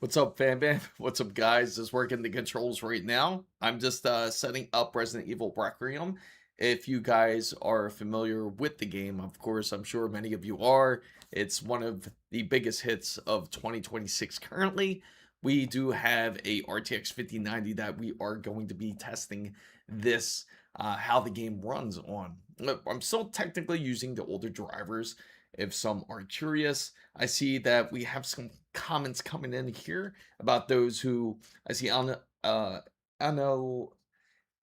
What's up, fam bam? What's up, guys? Just working the controls right now. I'm just setting up Resident Evil Requiem. If you guys are familiar with the game, of course, I'm sure many of you are. It's one of the biggest hits of 2026 currently. We do have a RTX 5090 that we are going to be testing this, how the game runs on. Look, I'm still technically using the older drivers. If some are curious, I see that we have some comments coming in here about those who I see on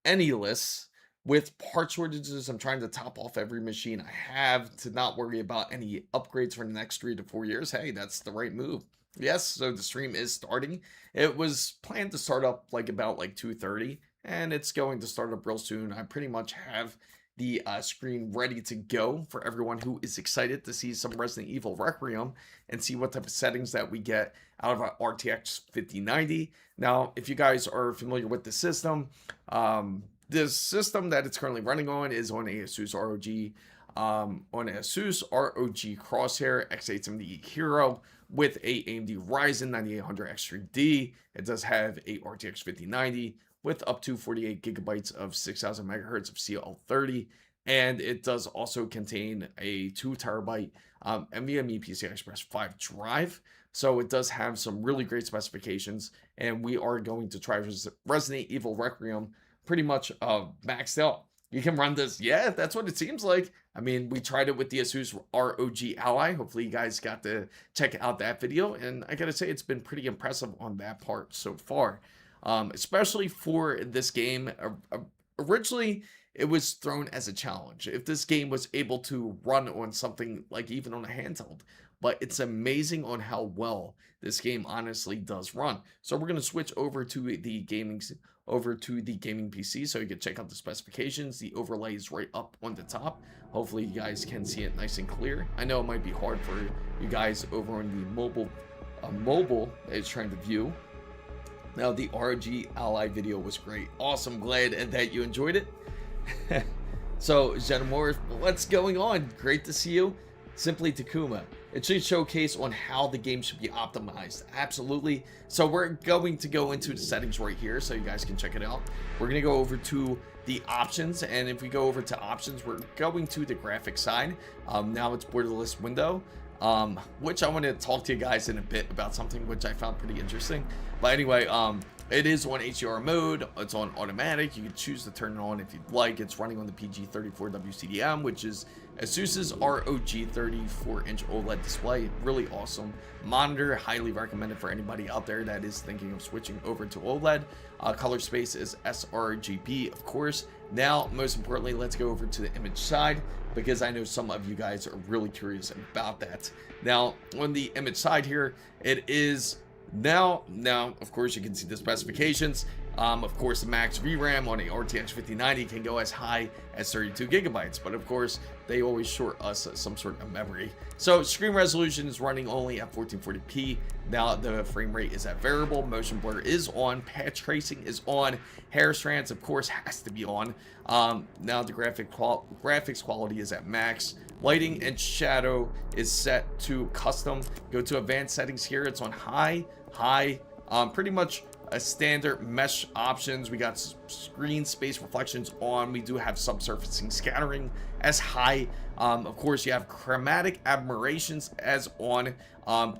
any lists with part shortages. I'm trying to top off every machine I have to not worry about any upgrades for the next 3 to 4 years. Hey, that's the right move. Yes, so the stream is starting. It was planned to start up about 2:30, and it's going to start up real soon. I pretty much have the screen ready to go for everyone who is excited to see some Resident Evil Requiem and see what type of settings that we get out of our RTX 5090. Now, if you guys are familiar with the system that it's currently running on is on ASUS ROG Crosshair X870 Hero with a AMD Ryzen 9800X3D. It does have a RTX 5090 with up to 48 gigabytes of 6000 megahertz of CL30, and it does also contain a 2 terabyte NVMe PCI Express 5 drive. So it does have some really great specifications, and we are going to try Resident Evil Requiem pretty much maxed out. You can run this. Yeah, that's what it seems like. I mean, we tried it with the ASUS ROG Ally. Hopefully you guys got to check out that video, and I gotta say it's been pretty impressive on that part so far. Especially for this game. Originally, it was thrown as a challenge if this game was able to run on something like even on a handheld, but it's amazing on how well this game honestly does run. So we're going to switch over to the gaming PC so you can check out the specifications. The overlay is right up on the top. Hopefully you guys can see it nice and clear. I know it might be hard for you guys over on the mobile that is trying to view. Now, the ROG Ally video was great. Awesome. Glad that you enjoyed it. So, Zenomorph, what's going on? Great to see you. Simply Takuma. It should showcase on how the game should be optimized. Absolutely. So we're going to go into the settings right here so you guys can check it out. We're going to go over to the options, and if we go over to options, we're going to the graphics side. Now it's borderless window. Which I want to talk to you guys in a bit about something which I found pretty interesting. But anyway, it is on HDR mode. It's on automatic. You can choose to turn it on if you'd like. It's running on the PG34 WCDM, which is ASUS's ROG 34-inch OLED display. Really awesome monitor. Highly recommended for anybody out there that is thinking of switching over to OLED. Color space is sRGB, of course. Now, most importantly, let's go over to the image side, because I know some of you guys are really curious about that. Now, on the image side here, it is now, of course, you can see the specifications. Of course, the max VRAM on a RTX 5090 can go as high as 32 gigabytes, but of course, they always short us some sort of memory. So screen resolution is running only at 1440p. Now the frame rate is at variable. Motion blur is on. Patch tracing is on. Hair strands, of course, has to be on. Now the graphics quality is at max. Lighting and shadow is set to custom. Go to advanced settings here. It's on high. Pretty much a standard mesh options. We got screen space reflections on. We do have subsurfacing scattering as high. Of course, you have chromatic aberrations as on.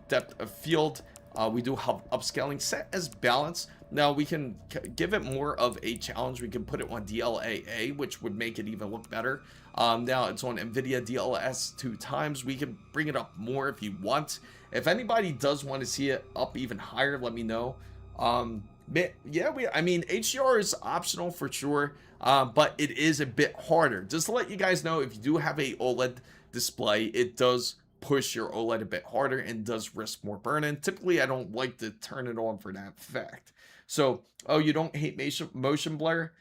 Depth of field, we do have upscaling set as balance. Now we can give it more of a challenge. We can put it on DLAA, which would make it even look better. Now it's on NVIDIA DLS 2 times. We can bring it up more if you want. If anybody does want to see it up even higher, let me know. I mean, HDR is optional for sure, but it is a bit harder. Just to let you guys know, if you do have a OLED display, it does push your OLED a bit harder and does risk more burn-in. Typically, I don't like to turn it on for that fact. So, oh, you don't hate motion blur?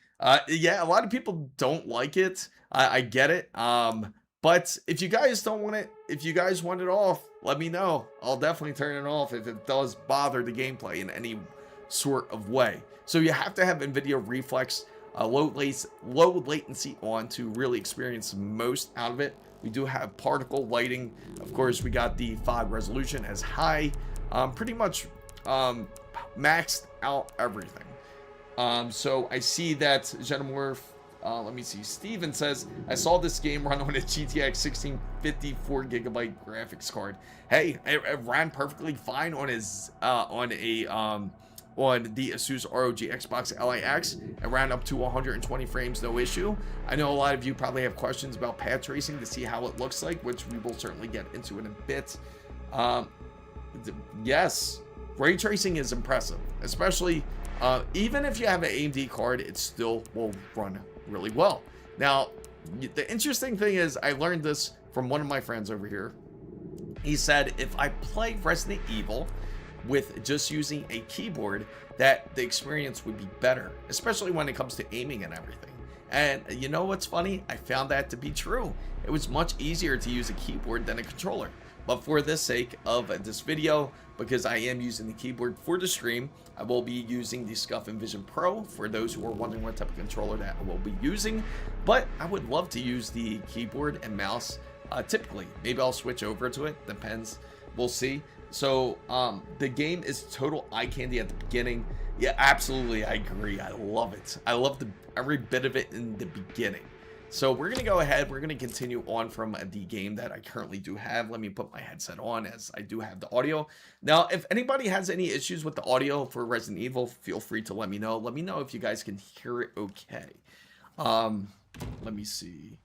Yeah, a lot of people don't like it. I get it. But if you guys don't want it, if you guys want it off, let me know. I'll definitely turn it off if it does bother the gameplay in any sort of way. So you have to have NVIDIA Reflex low latency on to really experience the most out of it. We do have particle lighting. Of course, we got the fog resolution as high. Pretty much maxed out everything. So I see that Genomorph, let me see, Steven says, I saw this game run on a GTX 1654 gigabyte graphics card. Hey, it ran perfectly fine on his, on the Asus ROG Xbox LIX. It ran up to 120 frames, no issue. I know a lot of you probably have questions about pad tracing to see how it looks like, which we will certainly get into in a bit. Yes, ray tracing is impressive, especially even if you have an AMD card, it still will run really well. Now, the interesting thing is I learned this from one of my friends over here. He said if I play Resident Evil with just using a keyboard, that the experience would be better, especially when it comes to aiming and everything. And you know what's funny? I found that to be true. It was much easier to use a keyboard than a controller. But for the sake of this video, because I am using the keyboard for the stream, I will be using the Scuf Envision Pro for those who are wondering what type of controller that I will be using. But I would love to use the keyboard and mouse typically. Maybe I'll switch over to it, depends, we'll see. So the game is total eye candy at the beginning. Yeah, absolutely, I agree. I love it. I love every bit of it in the beginning. So we're going to go ahead. We're going to continue on from the game that I currently do have. Let me put my headset on as I do have the audio. Now, if anybody has any issues with the audio for Resident Evil, feel free to let me know. Let me know if you guys can hear it okay. Let me see.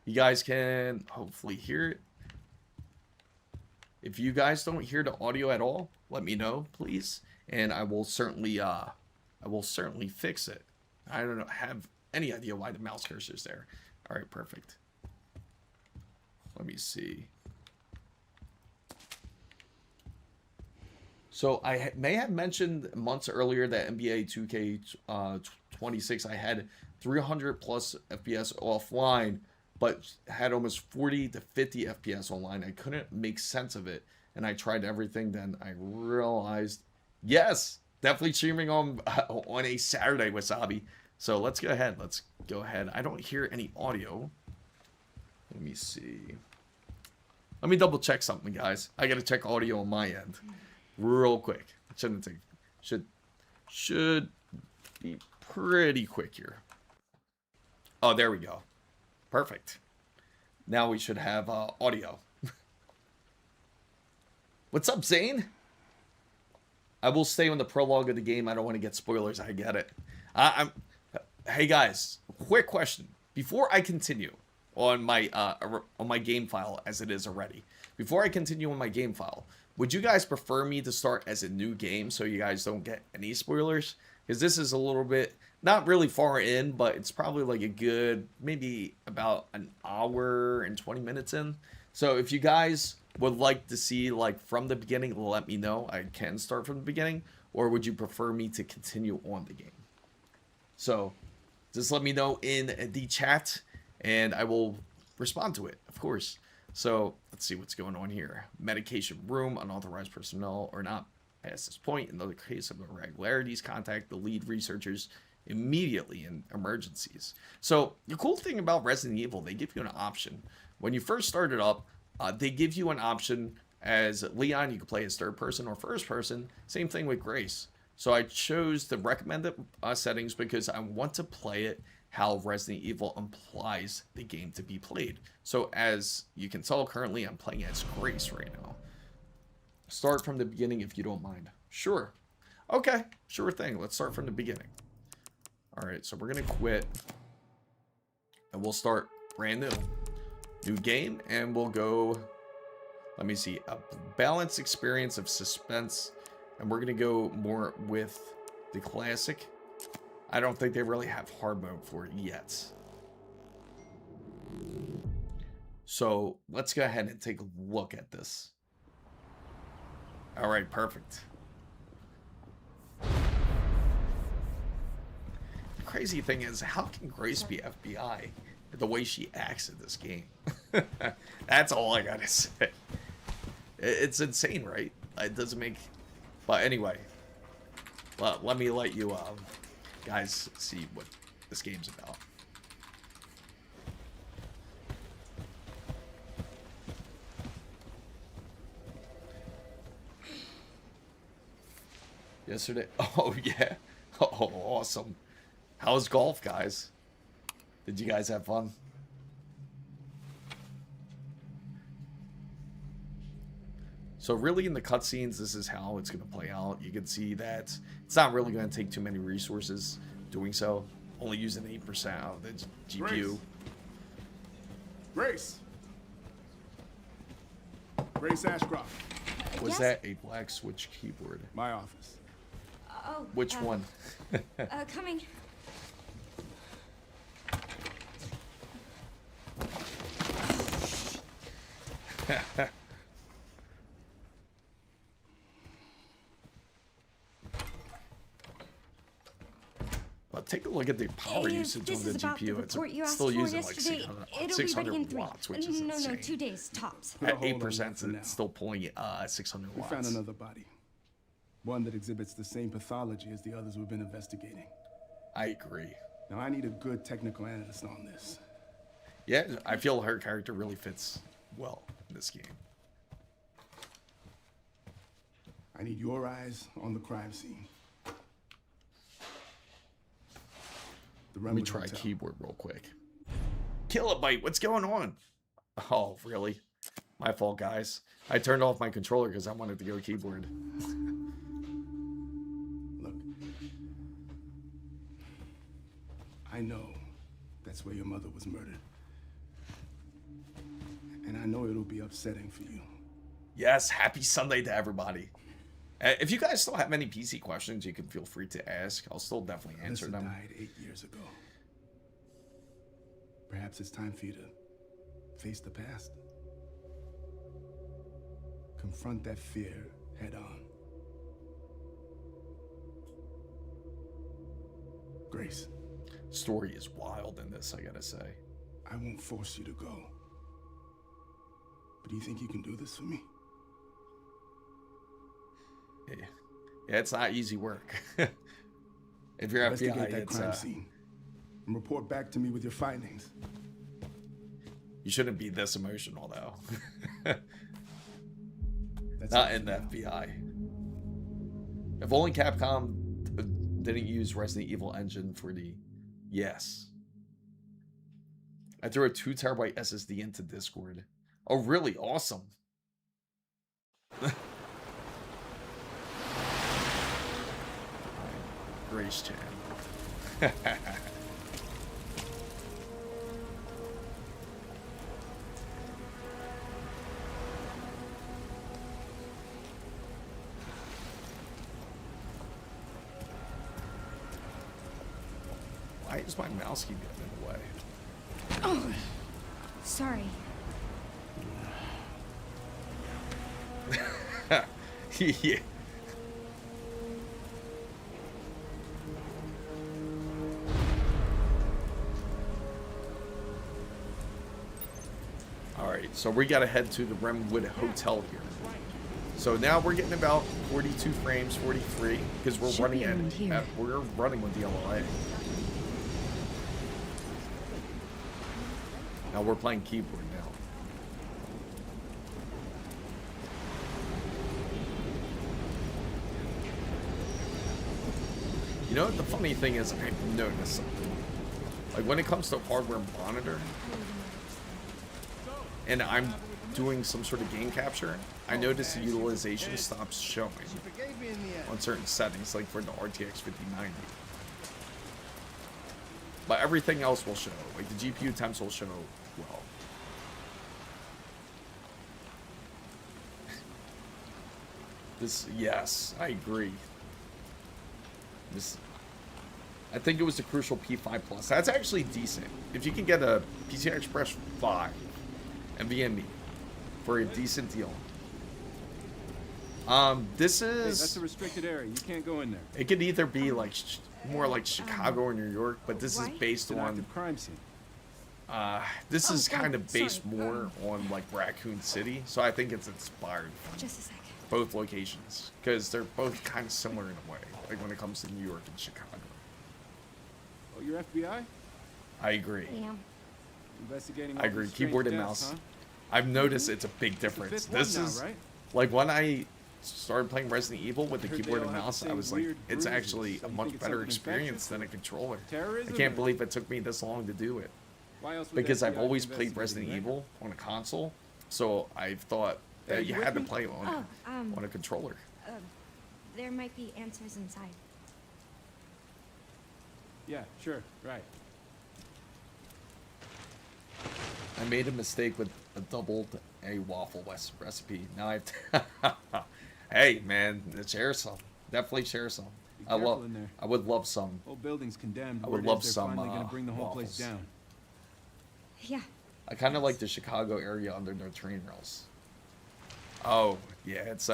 You guys can hopefully hear it. If you guys don't hear the audio at all, let me know, please. And I will certainly fix it. I don't have any idea why the mouse cursor is there. All right, perfect. Let me see. So I may have mentioned months earlier that NBA 2K26 I had 300 plus FPS offline, but had almost 40 to 50 FPS online. I couldn't make sense of it, and I tried everything. Then I realized, yes, definitely streaming on a Saturday, Wasabi. So let's go ahead. I don't hear any audio. Let me see. Let me double check something, guys. I gotta check audio on my end real quick. It shouldn't take. Should be pretty quick here. Oh, there we go. Perfect. Now we should have audio. What's up, Zane? I will stay on the prologue of the game. I don't want to get spoilers. I get it. Hey guys, quick question. Before I continue on my game file as it is already, before I continue on my game file, would you guys prefer me to start as a new game so you guys don't get any spoilers? Because this is a little bit, not really far in, but it's probably like a good, maybe about an hour and 20 minutes in. So if you guys would like to see like from the beginning, let me know. I can start from the beginning. Or would you prefer me to continue on the game? So just let me know in the chat and I will respond to it, of course. So let's see what's going on here. Medication room, unauthorized personnel or not past this point. In the case of irregularities, contact the lead researchers immediately in emergencies. So the cool thing about Resident Evil, they give you an option. When you first start it up, they give you an option as Leon. You can play as third person or first person. Same thing with Grace. So I chose the recommended settings because I want to play it how Resident Evil implies the game to be played. So as you can tell, currently I'm playing as Grace right now. Start from the beginning if you don't mind. Sure. Okay, sure thing. Let's start from the beginning. All right, so we're going to quit. And we'll start brand new. New game, and we'll go, let me see, a balanced experience of suspense. And we're going to go more with the classic. I don't think they really have hard mode for it yet. So let's go ahead and take a look at this. All right, perfect. The crazy thing is, how can Grace be FBI the way she acts in this game? That's all I gotta say. It's insane, right? It doesn't make... But anyway, let me let you guys see what this game's about. Yesterday. Oh, yeah. Oh, awesome. How's golf, guys? Did you guys have fun? So really in the cutscenes, this is how it's going to play out. You can see that it's not really going to take too many resources doing so. Only using 8% of the GPU. Grace. Grace Ashcroft. Was Yes? that a black switch keyboard? My office. Oh. Which one? Coming. Well, take a look at the power usage on the GPU. It's still using like 600 watts, which is insane. No, 2 days tops. At 8%, it's still pulling 600 We watts. found another body. One that exhibits the same pathology as the others we've been investigating. I agree. Now, I need a good technical analyst on this. Yeah, I feel her character really fits well in this game. I need your eyes on the crime scene. Let me try keyboard real quick. Kilobyte, what's going on? Oh, really? My fault, guys. I turned off my controller because I wanted to go keyboard. Look, I know that's where your mother was murdered. And I know it'll be upsetting for you. Yes, happy Sunday to everybody. If you guys still have any PC questions, you can feel free to ask. I'll still definitely answer Alyssa them. died 8 years ago. Perhaps it's time for you to face the past. Confront that fear head on. Grace. Story is wild in this, I gotta say. I won't force you to go. But do you think you can do this for me? Yeah, it's not easy work. If you're Investigate FBI, that it's crime scene and report back to me with your findings. you shouldn't be this emotional though. That's Not it in for the now. FBI. If only Capcom didn't use Resident Evil engine for the... Yes. I threw a 2 terabyte SSD into Discord. Oh, really? Awesome. Grace Chan. Why is my mouse keep getting in the way? Oh, sorry. Yeah. Alright, so we gotta head to the Remwood Hotel here. So now we're getting about 42 frames, 43, because we're running we're running with the LLA. Now we're playing keyboard now. You know what the funny thing is, I've noticed something. Like when it comes to hardware monitor, and I'm doing some sort of game capture, I notice the utilization stops showing on certain settings, like for the RTX 5090. But everything else will show, like the GPU temps will show well. This, yes, I agree. This, I think it was the Crucial P5 Plus. That's actually decent. If you can get a PCI Express 5 NVMe for a decent deal. This is... Hey, that's a restricted area. You can't go in there. It could either be like more like Chicago or New York, but this is Why? based It's an on... active crime scene. This is kind of sorry. based more on like Raccoon City, so I think it's inspired from Just a second. both locations because they're both kind of similar in a way, like when it comes to New York and Chicago. Oh, you're FBI? I agree. Yeah. Investigating. I all agree. these strange Keyboard and deaths, mouse. huh? I've noticed it's a big It's the difference. fifth one This now, is right? like when I started playing Resident Evil with the Heard they keyboard and all have the mouse, I same was like, weird it's bruises, actually so a you much think it's better something experience infectious? than a controller. Terrorism? I can't or- believe it took me this long to do it. Why else would Because the I've FBI always be played Resident investigating, Evil on a console, so I've thought Hey, that you you with had to me? play it on, on a controller. There might be answers inside. right? Yeah, sure, right. I made a mistake with a doubled a waffle recipe. Now I hey man, share some. Definitely share some. Be I careful love. in there. I would love some. Whole building's condemned. I would Word love is they're some, finally gonna bring the whole place waffles. down. Yeah. I kind of like the Chicago area under their train rails. Oh yeah, it's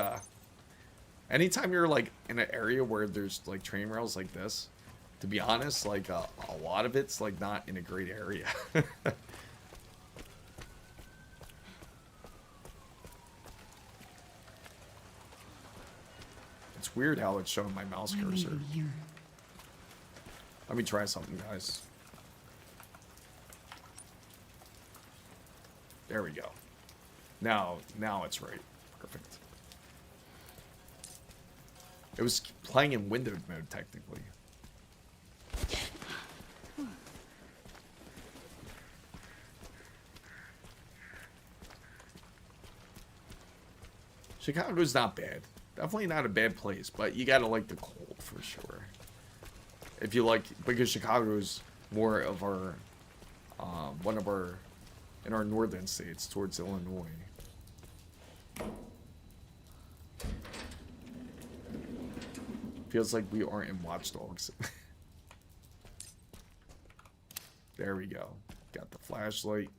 anytime you're like in an area where there's like train rails like this, to be honest, like a lot of it's like not in a great area. It's weird how it's showing my mouse cursor. Let me try something, guys. There we go. Now it's right. Perfect. It was playing in windowed mode, technically. Chicago's not bad. Definitely not a bad place, but you gotta like the cold for sure. If you like, because Chicago's more of our, one of our, in our northern states towards Illinois. Feels like we aren't in Watch Dogs. There we go. Got the flashlight.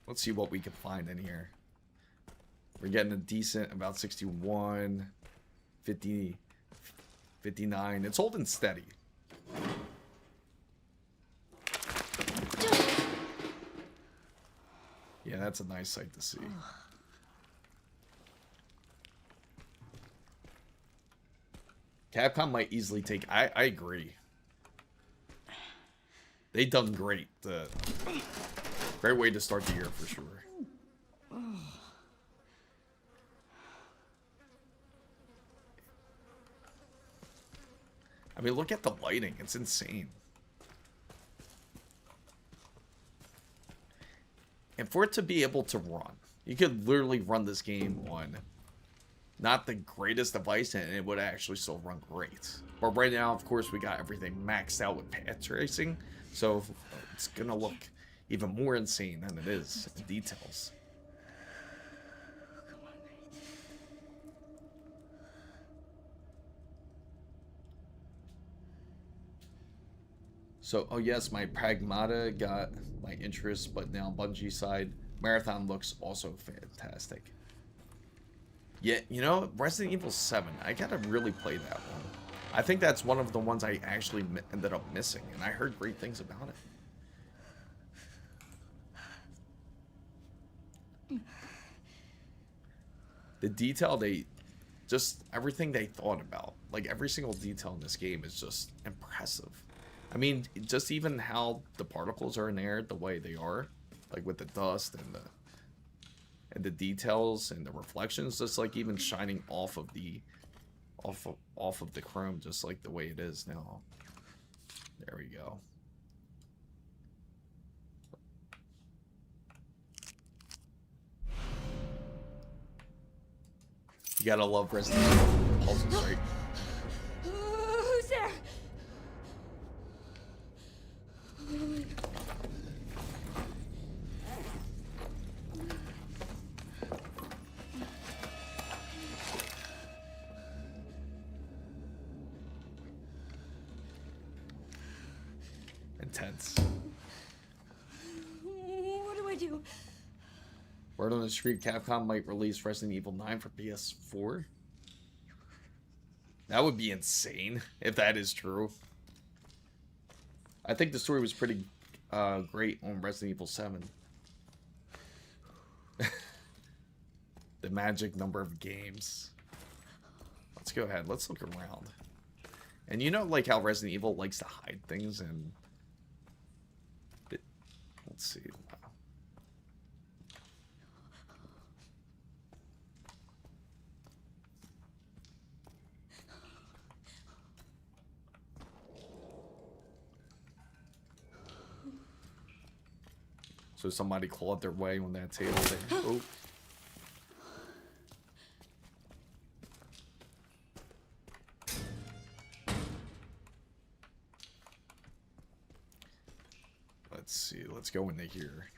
Let's see what we can find in here. We're getting a decent, about 61, 50, 59. It's holding steady. Yeah, that's a nice sight to see. Capcom might easily take... I agree. They done great. Great way to start the year for sure. I mean, look at the lighting. It's insane. And for it to be able to run, you could literally run this game on not the greatest device, and it would actually still run great. But right now, of course, we got everything maxed out with path tracing, so it's gonna look even more insane than it is in details. So, oh yes, my Pragmata got my interest, but now Bungie side, Marathon looks also fantastic. Yeah, you know, Resident Evil 7, I gotta really play that one. I think that's one of the ones I actually ended up missing, and I heard great things about it. The detail just everything they thought about, like every single detail in this game is just impressive. I mean, just even how the particles are in there, the way they are, like with the dust and the details and the reflections, just like even shining off of the chrome, just like the way it is now. There we go. You gotta love Resident Evil puzzles, right? Who's there? Intense. What do I do? Word on the street, Capcom might release Resident Evil 9 for PS4. That would be insane if that is true. I think the story was pretty great on Resident Evil 7. The magic number of games. Let's go ahead. Let's look around. And you know, like how Resident Evil likes to hide things, and let's see. So somebody clawed their way on that table there. Oh. Let's see. Let's go into here.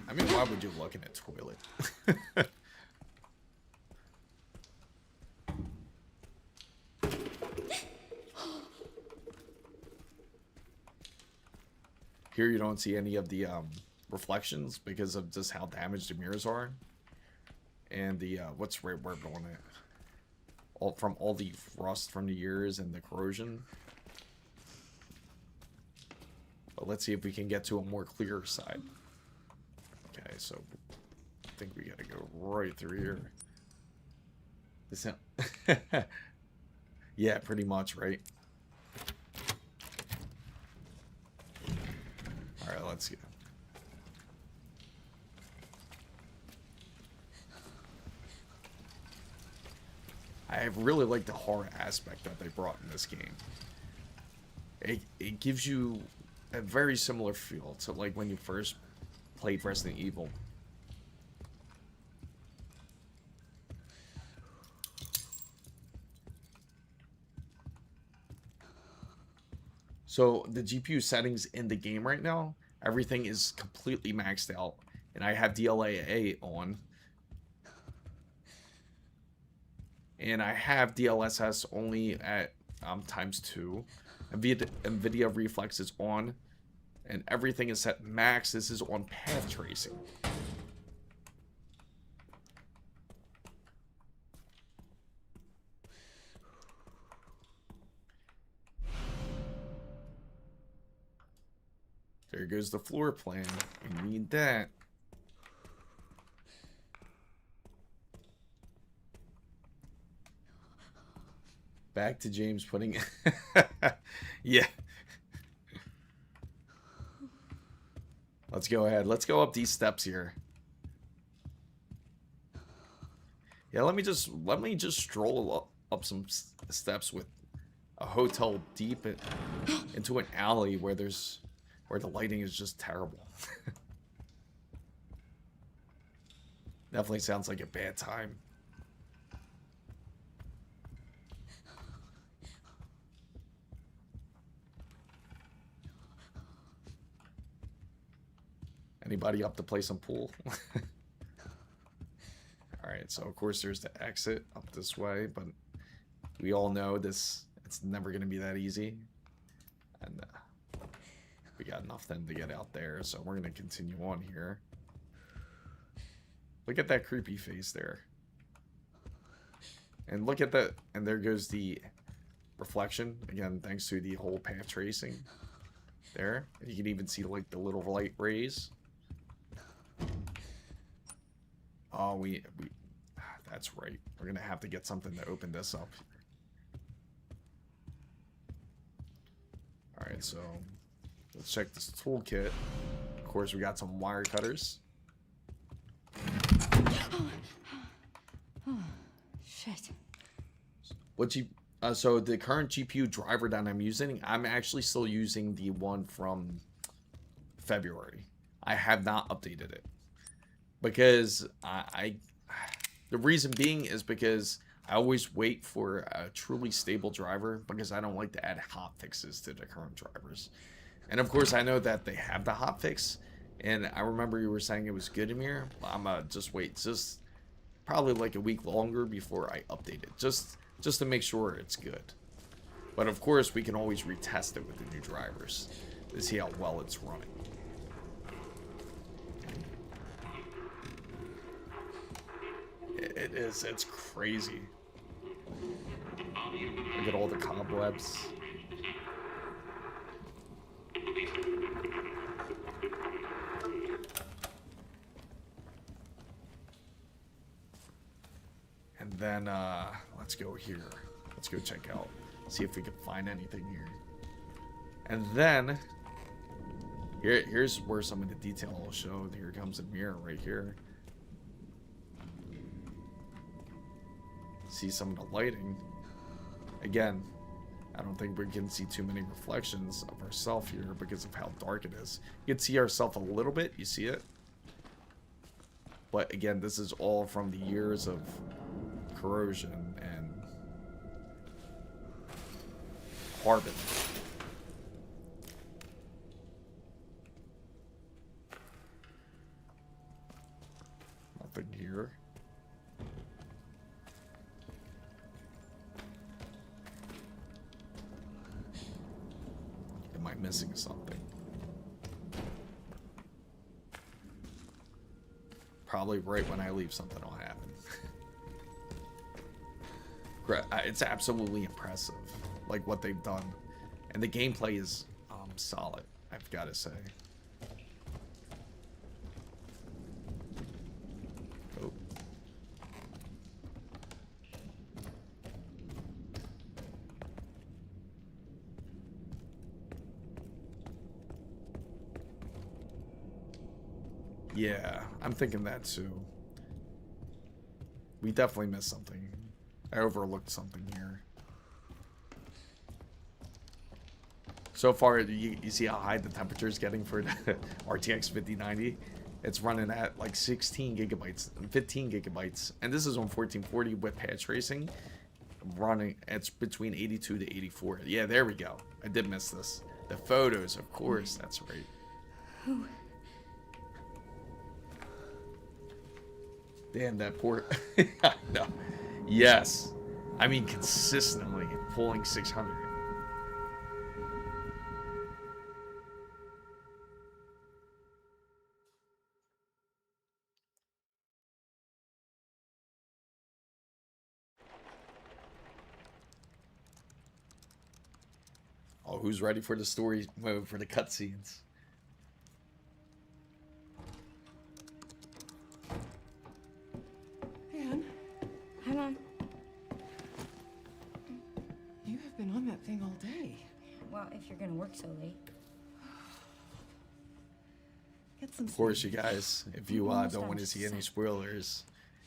I mean, why would you look in a toilet? Here you don't see any of the reflections because of just how damaged the mirrors are. And the, what's right word on it? From all the rust from the years and the corrosion. But let's see if we can get to a more clear side. Okay, so I think we gotta go right through here. This, yeah, pretty much, right? All right, let's go. I really like the horror aspect that they brought in this game. It gives you a very similar feel to like when you first played Resident Evil. So the GPU settings in the game right now, everything is completely maxed out, and I have DLAA on, and I have DLSS only at ×2. NVIDIA Reflex is on, and everything is set max. This is on path tracing. There goes the floor plan. We need that. Back to James putting... yeah. Let's go ahead. Let's go up these steps here. Yeah, let me just stroll up some steps with a hotel deep into an alley where the lighting is just terrible. Definitely sounds like a bad time. Anybody up to play some pool? Alright, so of course there's the exit up this way, but we all know it's never going to be that easy. And we got nothing to get out there, so we're going to continue on here. Look at that creepy face there. And look at that, and there goes the reflection, again, thanks to the whole path tracing there. You can even see like the little light rays. Oh, that's right. We're gonna have to get something to open this up. Alright, so let's check this toolkit. Of course, we got some wire cutters. Oh, shit. So the current GPU driver that I'm using, I'm actually still using the one from February. I have not updated it because the reason being is because I always wait for a truly stable driver because I don't like to add hotfixes to the current drivers. And of course, I know that they have the hotfix, and I remember you were saying it was good, Amir. I'm gonna just wait, just probably like a week longer before I update it, just to make sure it's good. But of course, we can always retest it with the new drivers to see how well it's running. It's crazy. Look at all the cobwebs. then let's go here. Let's go check out, see if we can find anything here. And then here's where some of the detail will show. Here comes a mirror right here. See some of the lighting. Again, I don't think we can see too many reflections of ourselves here because of how dark it is. You can see ourselves a little bit. You see it? But again, this is all from the years of corrosion and carbon. Nothing here. Am I missing something? Probably right when I leave, something will happen. It's absolutely impressive, like what they've done, and the gameplay is solid, I've got to say. Oh. Yeah, I'm thinking that too. We definitely missed something. I overlooked something here. So far, you see how high the temperature is getting for the RTX 5090? It's running at like 16 gigabytes, 15 gigabytes. And this is on 1440 with patch tracing. Running, it's between 82 to 84. Yeah, there we go. I did miss this. The photos, of course, that's right. Who? Damn, that poor... No. Yes. I mean, consistently pulling 600. Oh, who's ready for the story mode for the cutscenes? Anne, Hang on. you have been on that thing all day. Well, if you're gonna work so late. Get some Of course, you guys, if you don't want to see any spoilers,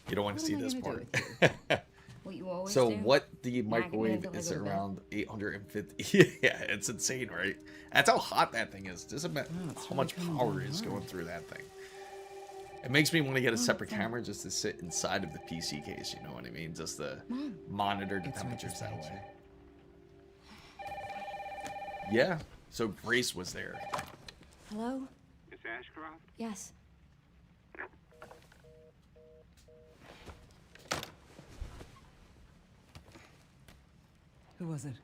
you don't want to What see am I this gonna part. do What you always So do. what the Not gonna microwave deliver is the bill. around 850. Yeah, it's insane, right? That's how hot that thing is. Just imagine it's how really much coming power down is going hard. through that thing. It makes me want to get a separate fine. camera just to sit inside of the PC case, you know what I mean? Just to Mom. monitor the It's temperatures that registered. way. Yeah, so Grace was there. Hello? Miss Ashcroft? Yes. Who was it?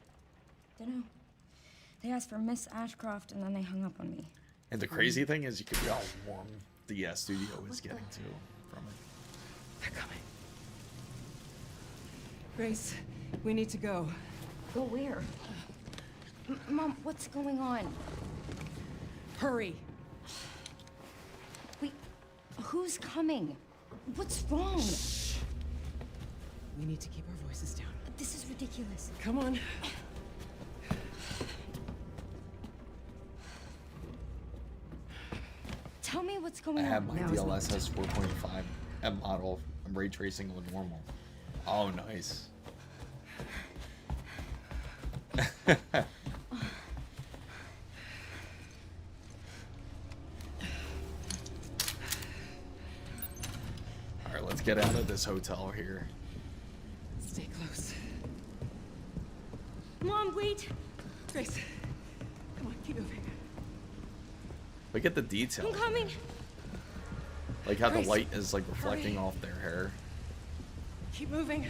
Dunno. They asked for Miss Ashcroft and then they hung up on me. And the crazy thing is you could see how warm the studio is getting to from it. They're coming. Grace, we need to go. Go where? Mom, what's going on? Hurry. Wait, who's coming? What's wrong? We need to keep our voices down. This is ridiculous. Come on. Tell me what's going I on. have my Now is not the DLSS 4.5 M model. I'm ray tracing on normal. Oh, nice. All right, let's get out of this hotel here. Stay close. Mom, wait! Grace, come on, keep moving. Look at the detail. I'm coming! Like how the Grace, light is like reflecting hurry. off their hair. Keep moving.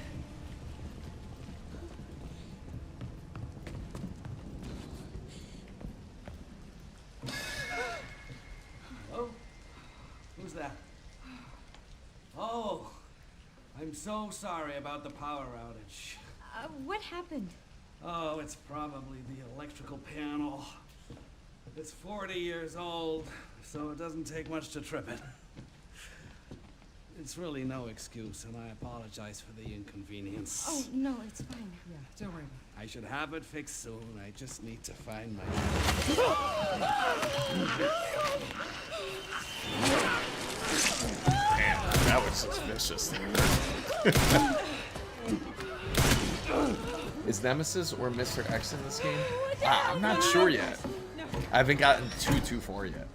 Oh, who's that? Oh, I'm so sorry about the power outage. What happened? Oh, it's probably the electrical panel. It's 40 years old, so it doesn't take much to trip it. It's really no excuse, and I apologize for the inconvenience. Oh, no, it's fine. Yeah, don't worry. I should have it fixed soon. I just need to find my... Damn, that was suspicious. Is Nemesis or Mr. X in this game? I'm not sure yet. I haven't gotten too far yet.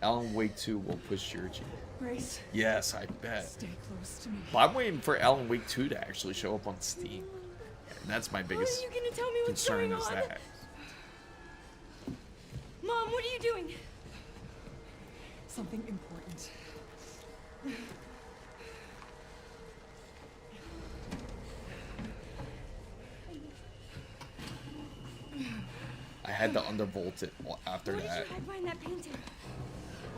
Alan Wake 2 will push your G. Grace, Yes, I bet. stay close to me. But I'm waiting for Alan Wake 2 to actually show up on Steam. And that's my Are biggest you gonna tell me what's concern going is on? that. Mom, what are you doing? Something important. I had to undervolt it after What did that. you hide behind that painting?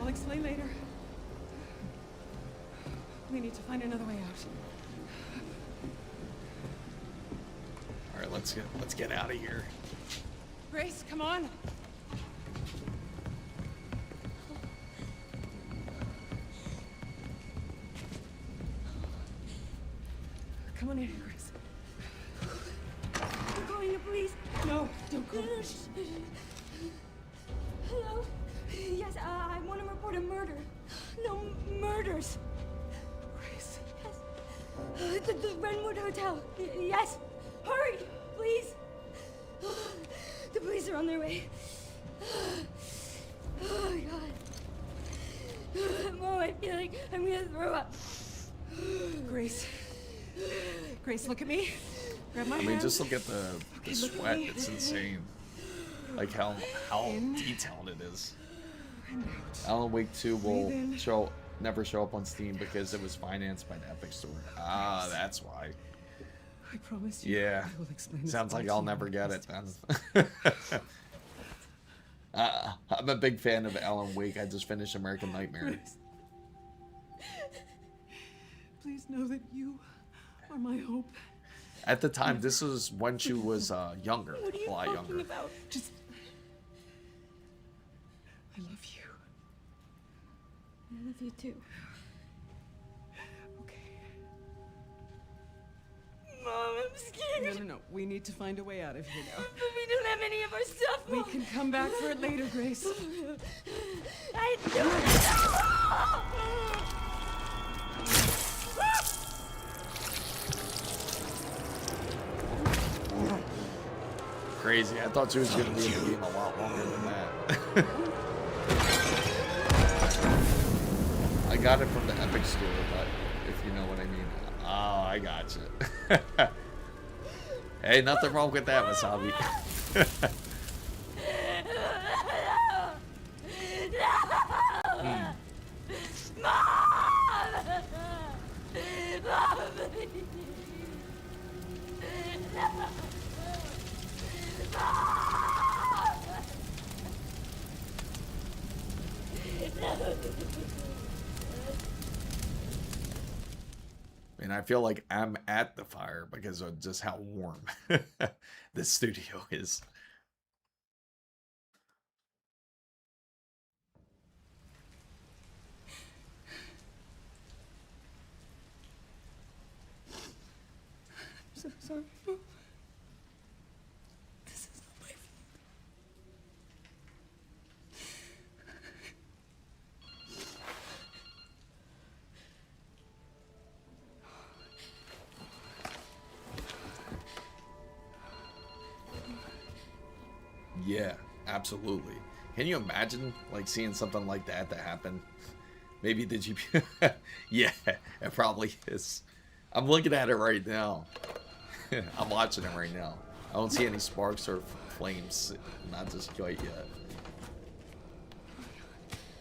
I'll explain later. We need to find another way out. Alright, let's get out of here. Grace, come on. Come on in, Grace. I'm calling the police. No, don't go. Hello? Yes, I want to report a murder. No murders. Grace. Yes. The Renwood Hotel. Yes. Hurry, please. The police are on their way. Oh, God. Mom, I feel like I'm going to throw up. Grace. Grace, look at me. Grab my I hand. mean, just look at the Okay, look at sweat. me. It's insane. Like how In. detailed it is. And out. Alan Wake 2 will Breathe in. never show up on Steam because it was financed by the Epic Store. Ah, that's why. I promise you. Yeah. I will explain this Sounds all like to I'll you never in get the it best then. I'm a big fan of Alan Wake. I just finished American Nightmare. Grace. Please know that you are my hope. At the time, this was when she was younger, What are you a lot talking younger. about? Just. I love you. I love you too. Okay. Mom, I'm scared. No. We need to find a way out of here now. But we don't have any of our stuff. We Mom. can come back for it later, Grace. I don't know. Crazy. I thought she was going to be in the game a lot longer than that. I got it from the Epic Store, but if you know what I mean. Oh, I got you. Hey, nothing wrong with that, Wasabi. And I feel like I'm at the fire because of just how warm this studio is. So sorry, Mom. This is not my fault. Yeah, absolutely. Can you imagine like seeing something like that happen? Maybe the GPU. Yeah, it probably is. I'm looking at it right now. I'm watching it right now. I don't see any sparks or flames. Not just quite yet.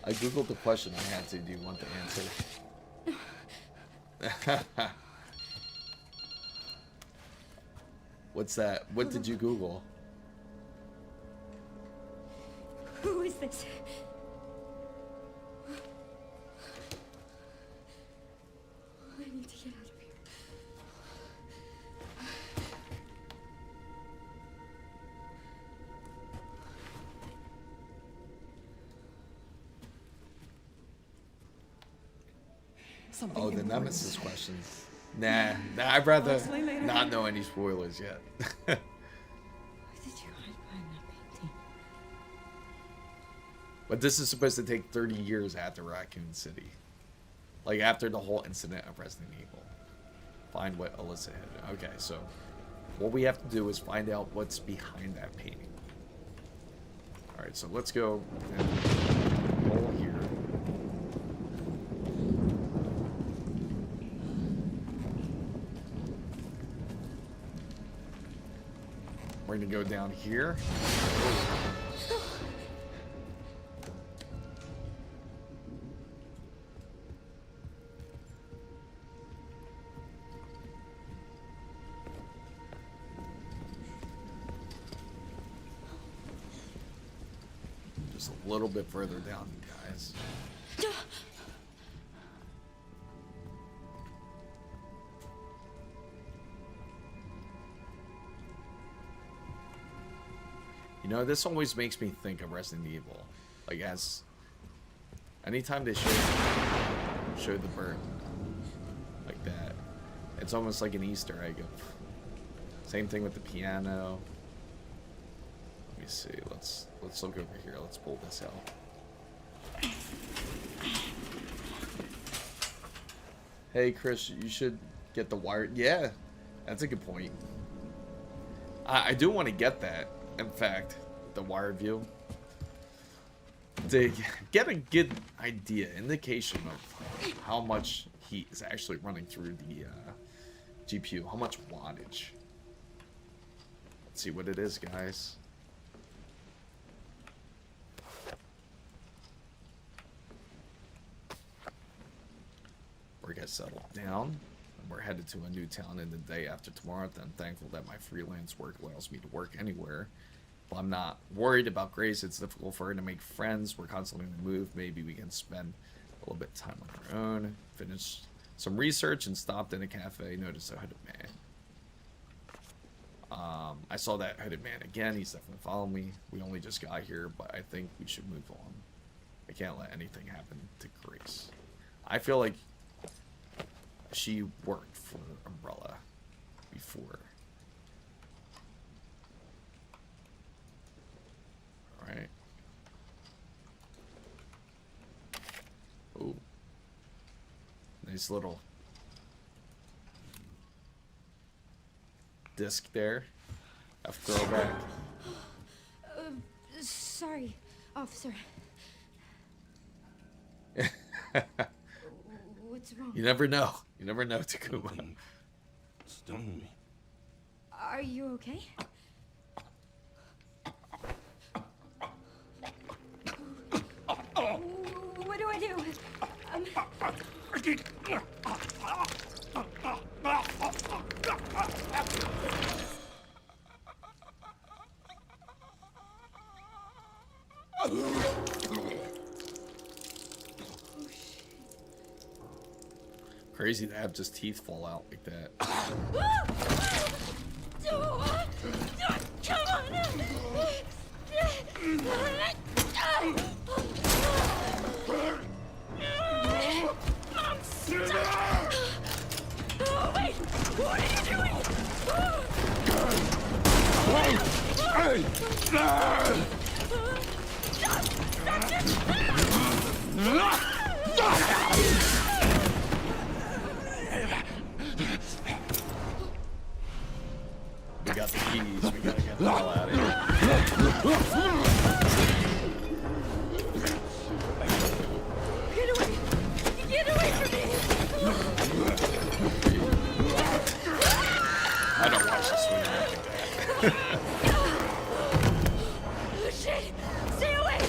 I googled the question I had to. Do you want the answer? What's that? What did you Google? Who is this? I need to get out of here. Something Oh, the important. Nemesis questions. Nah, I'd rather explain later. not know any spoilers yet. Where did you find that painting? But this is supposed to take 30 years after Raccoon City. Like, after the whole incident of Resident Evil. Find what Alyssa hid. Okay, so what we have to do is find out what's behind that painting. Alright, so let's go and roll here. We're gonna go down here. Just a little bit further down, you guys. You know, this always makes me think of Resident Evil. Like, as anytime they show the bird like that, it's almost like an Easter egg of. Same thing with the piano. Let me see. Let's look over here. Let's pull this out. Hey, Chris, you should get the wired. Yeah, that's a good point. I do want to get that. In fact, the wired view, to get a good idea, indication of how much heat is actually running through the GPU, how much wattage. Let's see what it is, guys. We're gonna settle down. We're headed to a new town in the day after tomorrow. I'm thankful that my freelance work allows me to work anywhere. But I'm not worried about Grace. It's difficult for her to make friends. We're constantly on the move. Maybe we can spend a little bit of time on our own. Finish some research and stopped in a cafe. Noticed a hooded man. I saw that hooded man again. He's definitely following me. We only just got here, but I think we should move on. I can't let anything happen to Grace. I feel like she worked for Umbrella before. Alright. Oh. Nice little disc there. A throwback. Sorry, officer. What's wrong? You never know. You never know, Takuma. Stung me. Are you okay? What do I do? Crazy to have just teeth fall out like that. Come on! I'm stuck! Oh, wait! What are you doing? We got the keys. We gotta get the hell out of here. Get away! Get away from me! I don't watch this movie like that. Oh, shit! Stay away!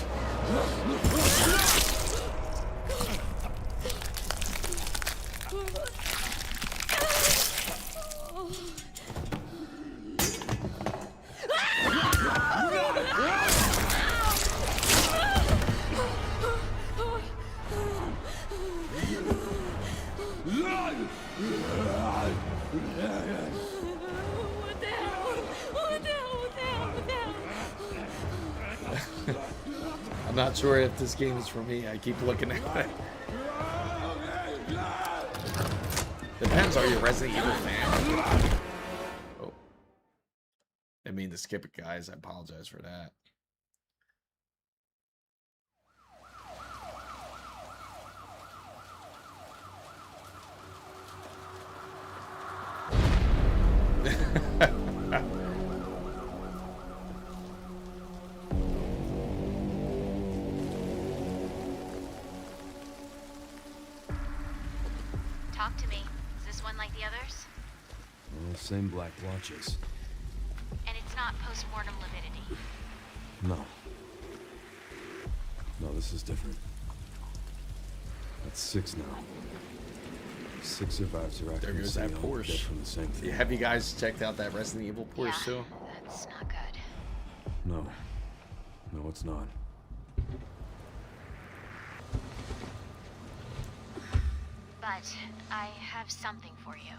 What the hell? What the hell? What the hell? What the hell? I'm not sure if this game is for me. I keep looking at it. are you a Resident Evil fan? Oh. I mean to skip it, guys. I apologize for that. Talk to me. Is this one like the others? Well, same black blotches. And it's not post-mortem lividity. No. No, this is different. That's 6 now. 6 survivors are There goes that Porsche. from the same thing. Have you guys checked out that Resident Evil Porsche too? That's not good. No. No, it's not. But I have something for you.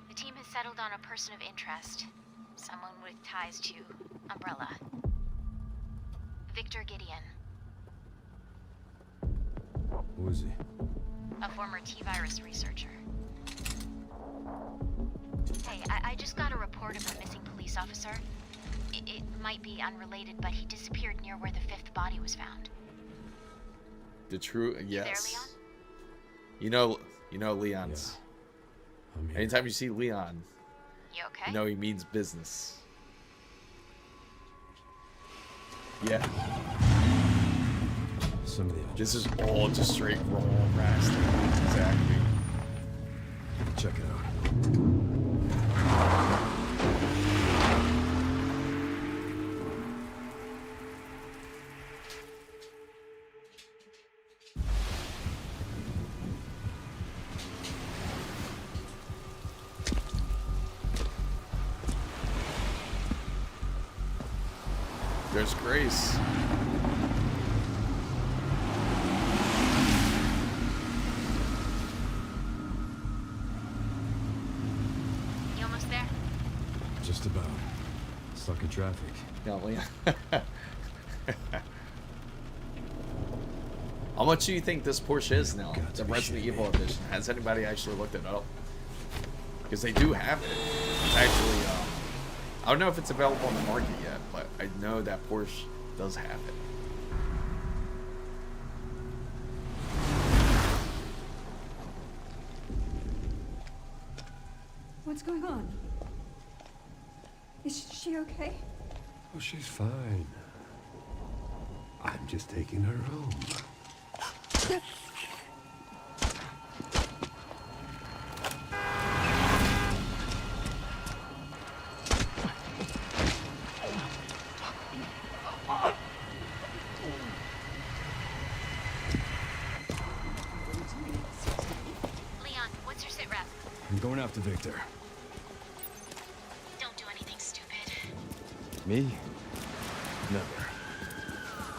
The team has settled on a person of interest. Someone with ties to Umbrella. Victor Gideon. Who is he? A former T-virus researcher. Hey, I just got a report of a missing police officer. It might be unrelated, but he disappeared near where the 5th body was found. The true, yes. You there, Leon? You know Leon's. Yeah. I'm here. Anytime you see Leon, You okay? you know he means business. Yeah. Some of the This is all just straight raw wrestling. Exactly. Check it out. There's Grace. You almost there? Just about. Stuck in traffic. Yeah, Leon. How much do you think this Porsche is now? Got to The be Resident shitting Evil me. edition. Has anybody actually looked it up? Because they do have it. It's actually, I don't know if it's available on the market yet, but I know that Porsche does have it. What's going on? Is she okay? Oh, she's fine. I'm just taking her home. Leon, what's your sit rep? I'm going after Victor. Don't do anything stupid. Me? Never.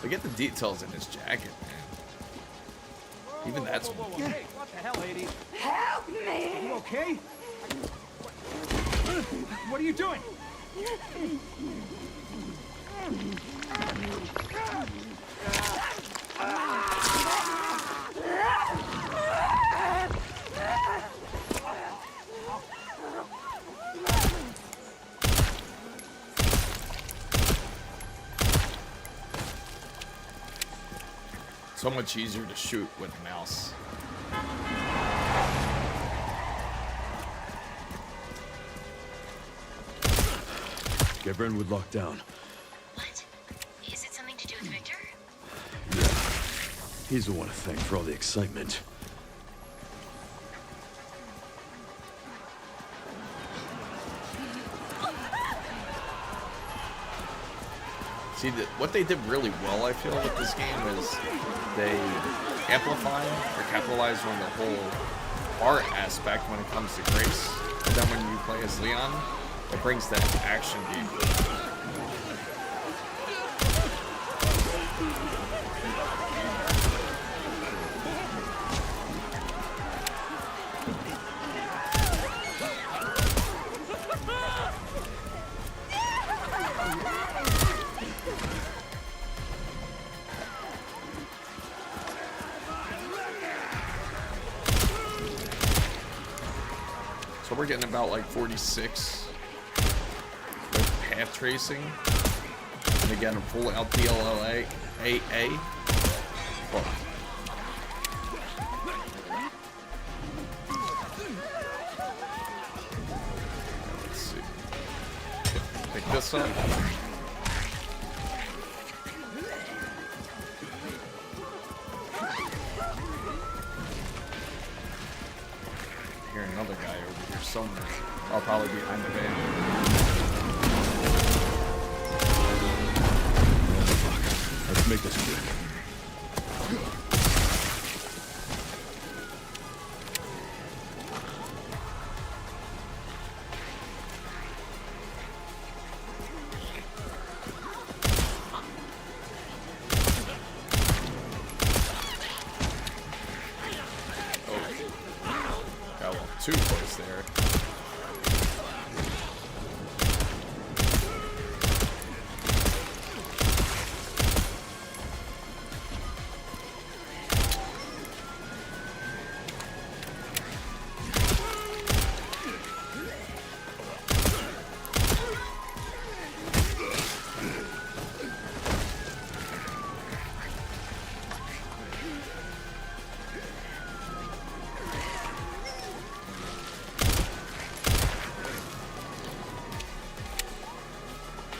Look at the details in his jacket, man. Even that's Hey, what the hell, lady? Help me! You okay? What are you doing? so much easier to shoot with a mouse. Get Brentwood locked down. What? Is it something to do with Victor? Yeah. He's the one to thank for all the excitement. See, what they did really well, I feel, with this game is they amplified or capitalized on the whole art aspect when it comes to Grace. But then when you play as Leon, it brings that action game. So we're getting about like 46 with path tracing. And again, a full out DLLA AA. Fuck. Let's see. Pick this up. Hear another guy over here somewhere. I'll probably be behind the van. Let's make this quick. Got one too close there.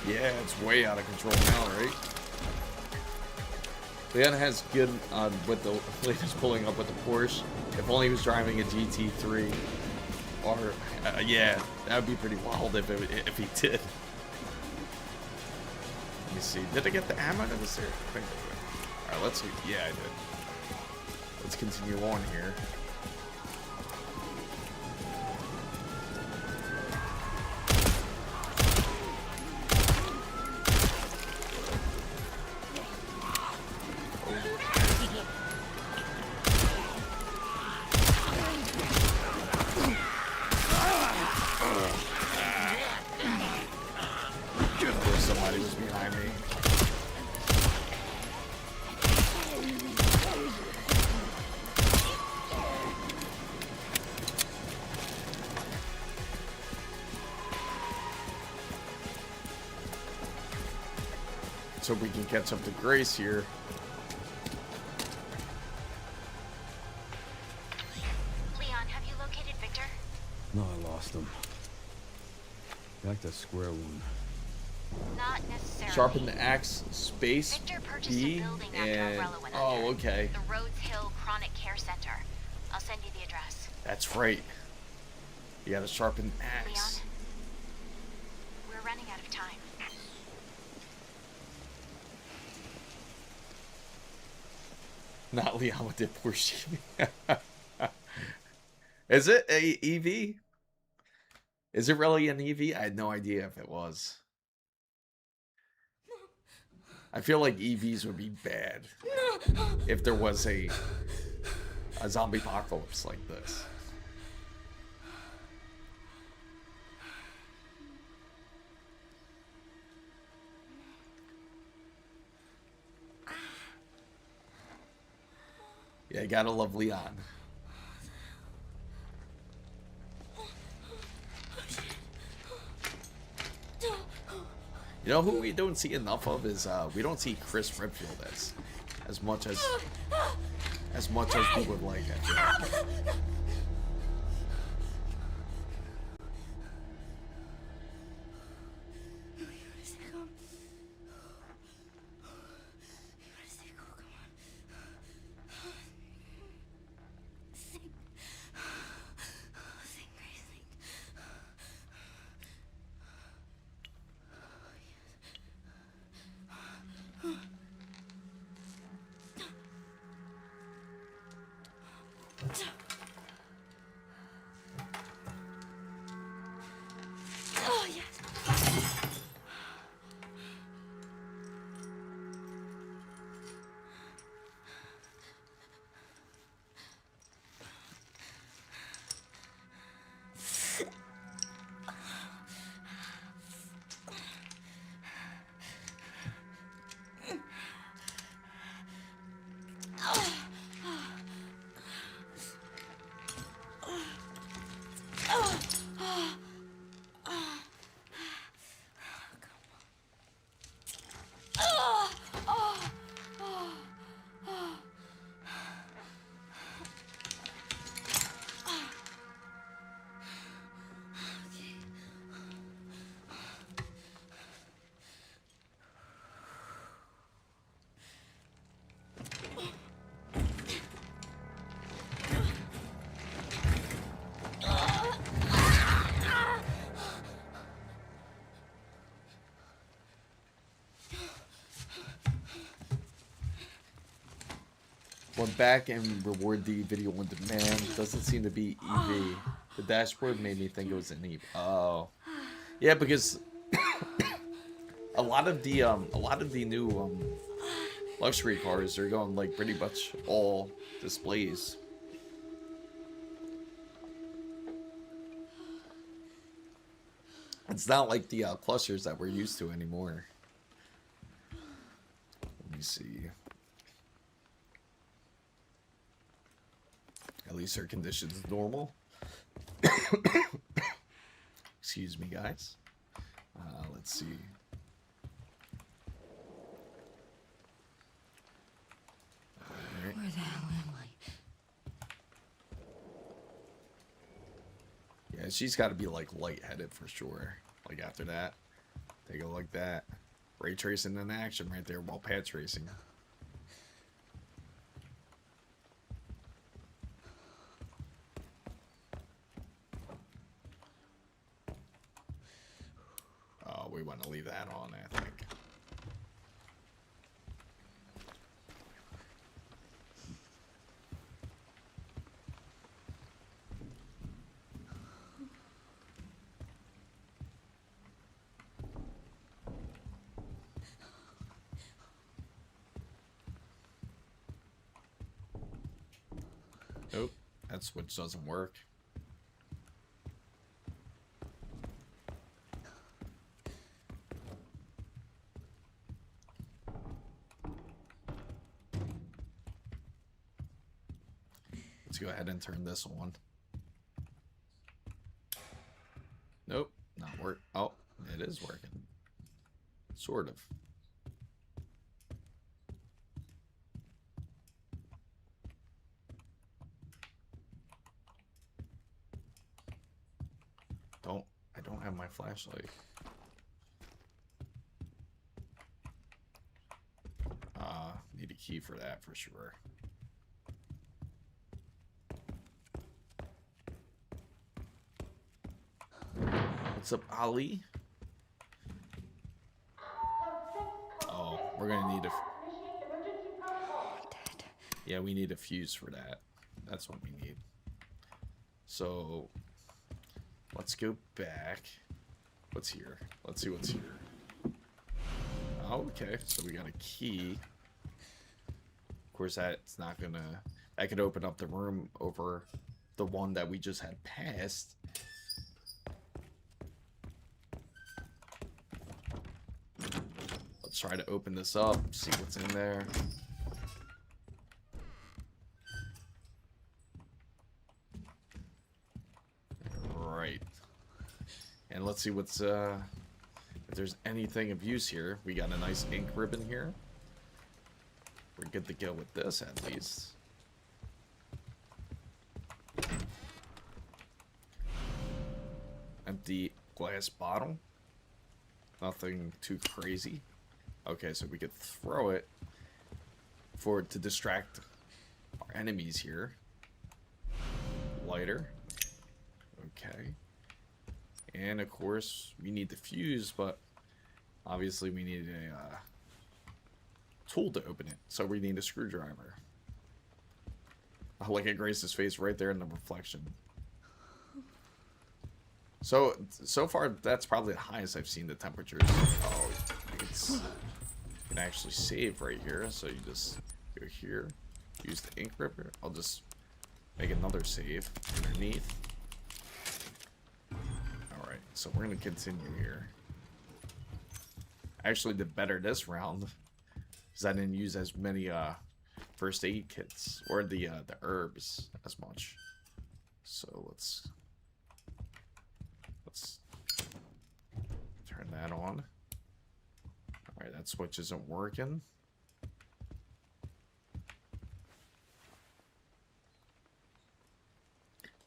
Yeah, it's way out of control now, right? Leon has good with the latest pulling up with the Porsche. If only he was driving a GT3, or yeah, that would be pretty wild if he did. Let me see. Did I get the ammo? That was there. I think I did. All right, let's see. Yeah, I did. Let's continue on here. Somebody was behind me. So we can catch up to Grace here. Leon, have you located Victor? No, I lost him. Back to square one. Not necessarily. Sharpen the axe, space, Victor purchased B, a building after and Umbrella went oh, under. okay, The Rhodes Hill Chronic Care Center. I'll send you the address. that's right. You gotta sharpen the Leon, axe. we're running out of time. Not Leon with the Porsche. Is it a EV? Is it really an EV? I had no idea if it was. I feel like EVs would be bad if there was a zombie apocalypse like this. Yeah, you gotta love Leon. You know who we don't see enough of is we don't see Chris Redfield as much as we would like, I feel. Went back and reward the video on demand. Doesn't seem to be EV. The dashboard made me think it was an EV. Oh, yeah, because a lot of the new luxury cars are going like pretty much all displays. It's not like the clusters that we're used to anymore. Let me see. At least our conditions normal. Excuse me, guys. Let's see. Right. Where the hell am I? Yeah, she's got to be like lightheaded for sure. Like after that, take a look like that. Ray tracing in action right there while pad tracing. Oh, we want to leave that on, I think. Nope, that switch doesn't work. Let's go ahead and turn this on. Nope, not work. Oh, it is working. Sort of. I don't have my flashlight. Need a key for that for sure. What's up, Ali? Oh, we're gonna need a... Yeah, we need a fuse for that. That's what we need. So... let's go back. What's here? Let's see what's here. Oh, okay, so we got a key. Of course, that's not gonna... that could open up the room over the one that we just had passed. Let's try to open this up, see what's in there. Right. And let's see what's if there's anything of use here. We got a nice ink ribbon here. We're good to go with this at least. Empty glass bottle. Nothing too crazy. Okay, so we could throw it to distract our enemies here. Lighter. Okay. And of course, we need the fuse, but obviously we need a tool to open it. So we need a screwdriver. I look at Grace's face right there in the reflection. So far, that's probably the highest I've seen the temperatures. Oh, you can actually save right here. So you just go here, use the ink ripper. I'll just make another save underneath. Alright, so we're going to continue here. I actually did better this round because I didn't use as many first aid kits or the herbs as much. So let's turn that on. Alright, that switch isn't working.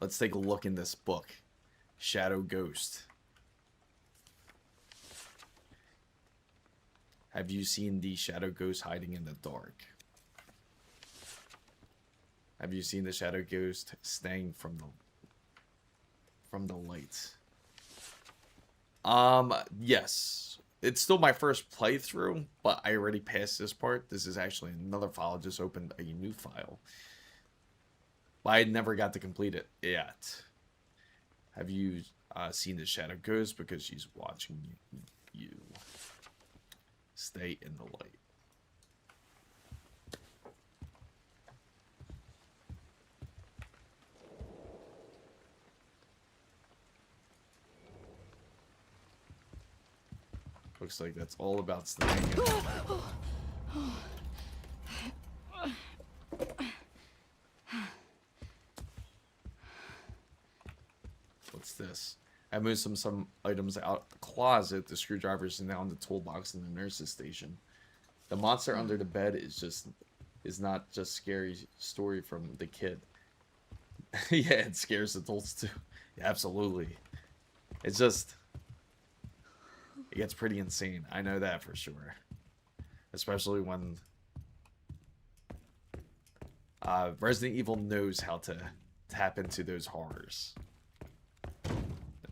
Let's take a look in this book. Shadow Ghost. Have you seen the shadow ghost hiding in the dark? Have you seen the shadow ghost staying from the light? Yes. it's still my first playthrough, but I already passed this part. This is actually another file. I just opened a new file. But I never got to complete it yet. Have you seen the shadow ghost? Because she's watching you. Stay in the light. Looks like that's all about staying in the light. What's this? I moved some items out the closet. The screwdrivers are now in the toolbox in the nurse's station. The monster under the bed is not just scary story from the kid. Yeah, it scares adults too. Yeah, absolutely. It's just, it gets pretty insane. I know that for sure. Especially when Resident Evil knows how to tap into those horrors.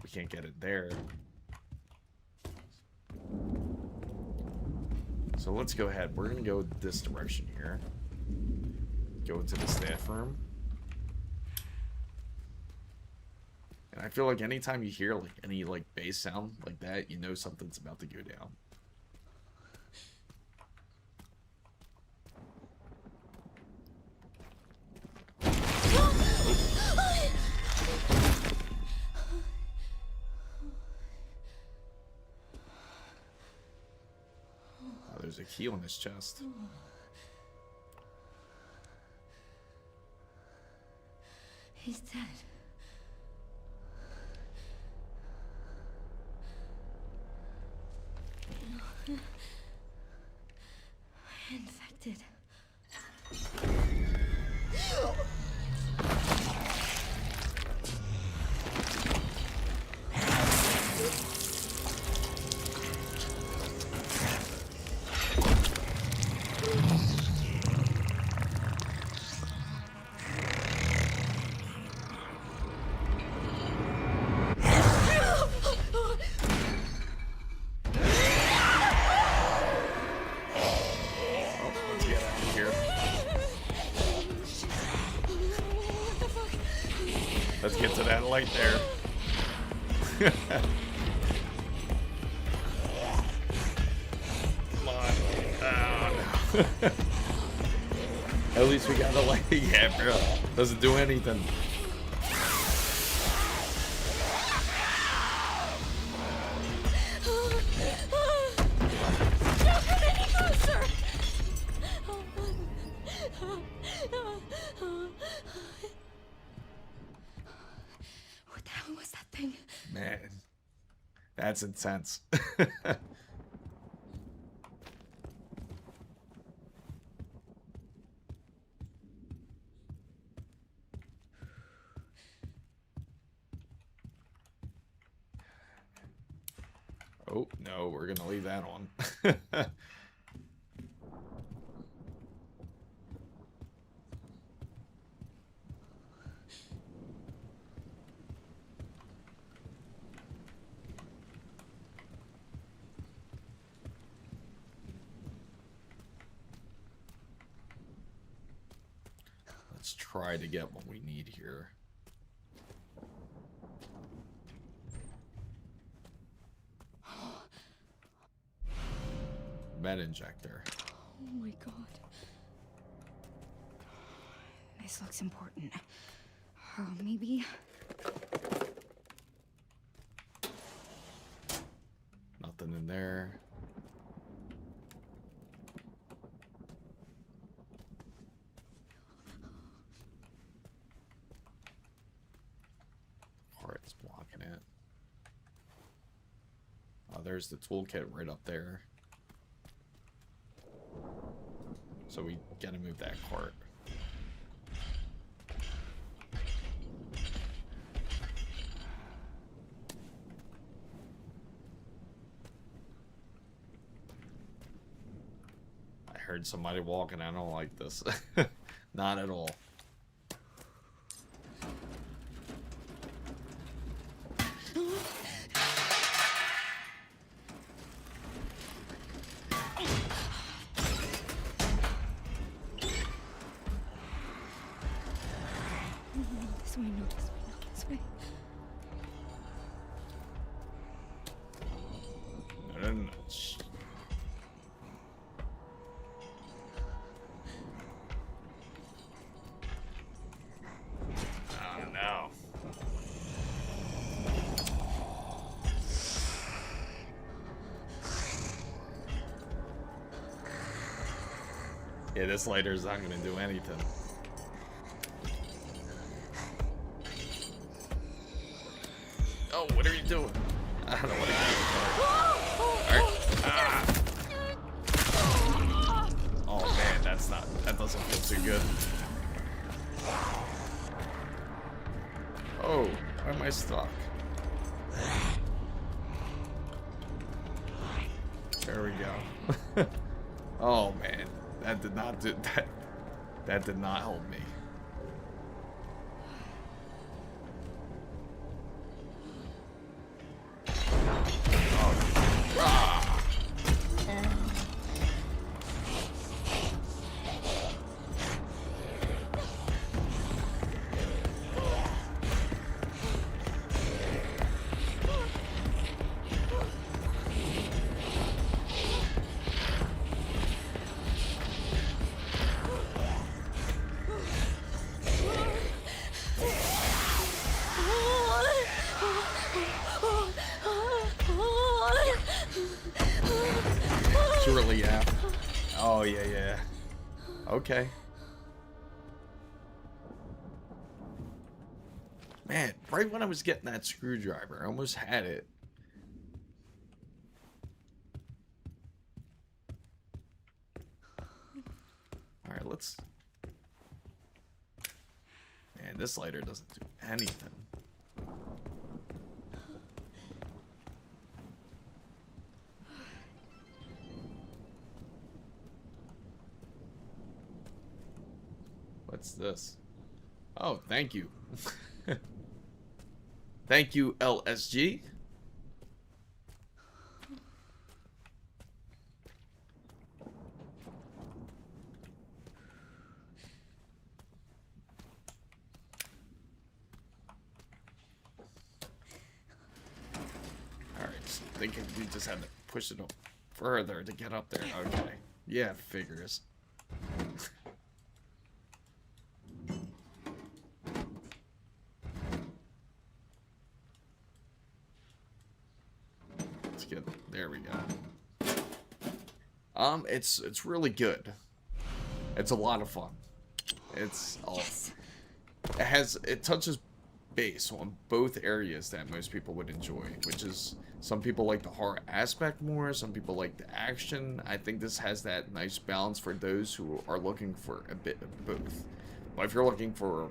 We can't get it there. So let's go ahead. We're gonna go this direction here. Go into the staff room. And I feel like anytime you hear like any like bass sound like that, you know something's about to go down. Oh, there's a key on his chest. He's dead. Infected. Let's get to that light there. Come on. Oh, no. At least we got the light. Yeah, bro. Doesn't do anything. Man, that's intense. Oh, no, we're gonna leave that on. Let's try to get what we need here. Med injector. Oh my god. This looks important. Oh, maybe. Nothing in there. It's blocking it. Oh, there's the toolkit right up there. So we gotta move that cart. I heard somebody walking. I don't like this. Not at all. This way, no, this way, no, this way. And oh no. Yeah, this lighter's not gonna do anything. Oh, what are you doing? I don't know what are you doing. Oh man, that doesn't feel too good. Oh, why am I stuck? There we go. Oh man, that did not do that. That did not help me. Surely, yeah. Oh, yeah. Okay. Man, right when I was getting that screwdriver, I almost had it. Alright, let's... Man, this lighter doesn't do anything. What's this? Oh, thank you. Thank you, LSG. Alright, so thinking we just had to push it up further to get up there. Okay. Yeah, figures. There we go. It's really good. It's a lot of fun. It's all, it touches base on both areas that most people would enjoy, which is some people like the horror aspect more, some people like the action. I think this has that nice balance for those who are looking for a bit of both. But if you're looking for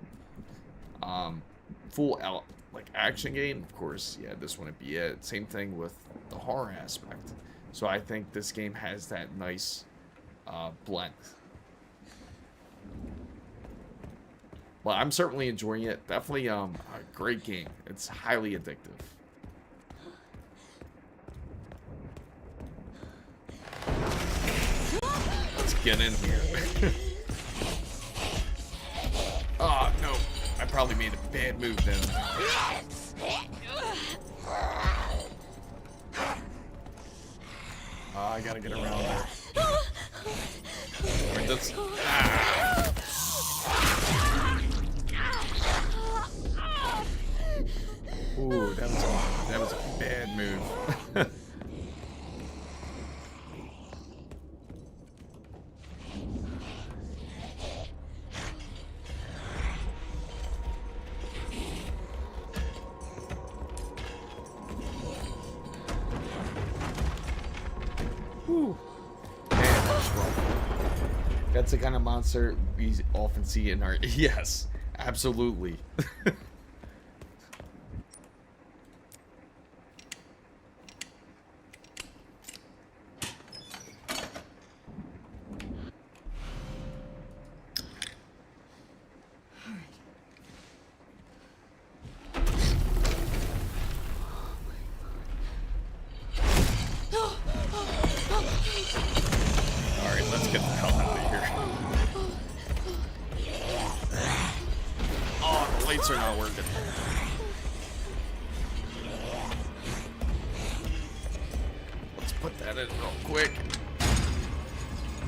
full out like action game, of course, yeah, this wouldn't be it. Same thing with the horror aspect. So I think this game has that nice blend. Well, I'm certainly enjoying it. Definitely a great game. It's highly addictive. Let's get in here. Oh no, I probably made a bad move then. I gotta get around there. Wait, that's... Ooh, that was a bad move. Whew. Man, that's rough. That's the kind of monster we often see in our... Yes, absolutely. Bullets are not working. Let's put that in real quick.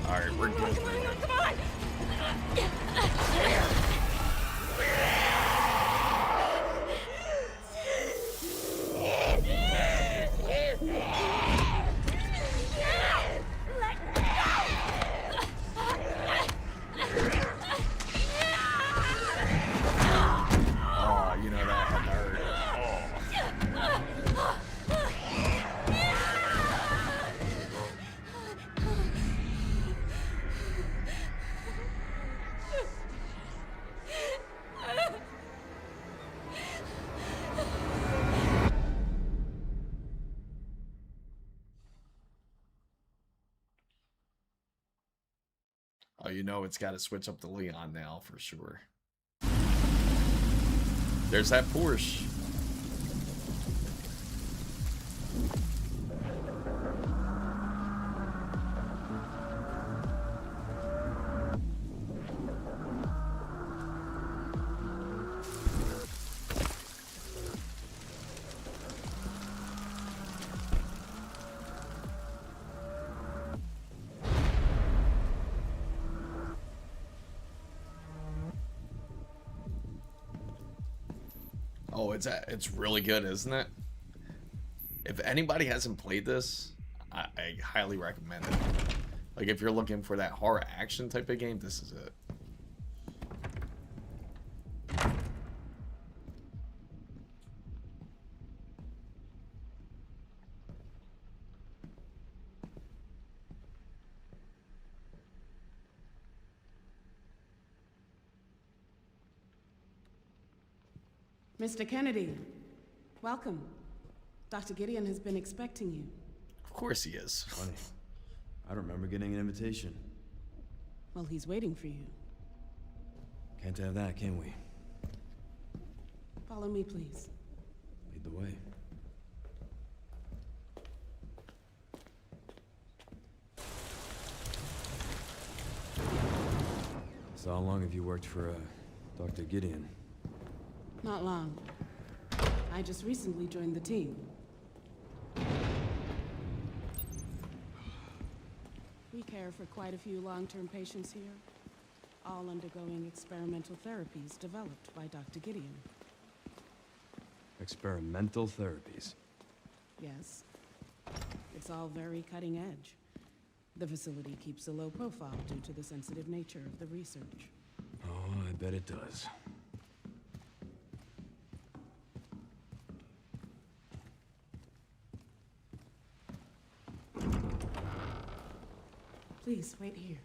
Alright, we're good. We're good. Come on! Oh, you know that had to hurt. Oh, you know it's got to switch up to Leon now for sure. There's that Porsche. Oh, it's really good, isn't it? If anybody hasn't played this, I highly recommend it. Like, if you're looking for that horror action type of game, this is it. Mr. Kennedy, welcome. Dr. Gideon has been expecting you. Of course he is. Funny. I don't remember getting an invitation. Well, he's waiting for you. Can't have that, can we? Follow me, please. Lead the way. So how long have you worked for, Dr. Gideon? Not long. I just recently joined the team. We care for quite a few long-term patients here, all undergoing experimental therapies developed by Dr. Gideon. Experimental therapies. Yes. It's all very cutting edge. The facility keeps a low profile due to the sensitive nature of the research. Oh, I bet it does. Please, wait here.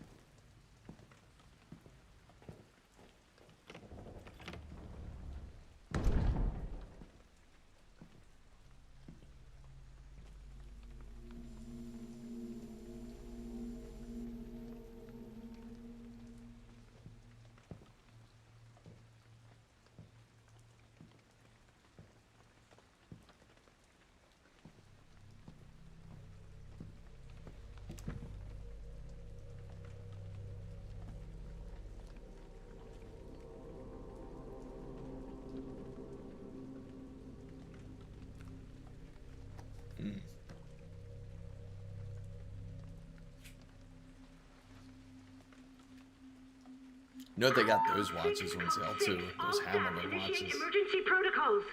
You know they got those watches on sale too. Those Hamilton watches. Emergency protocols.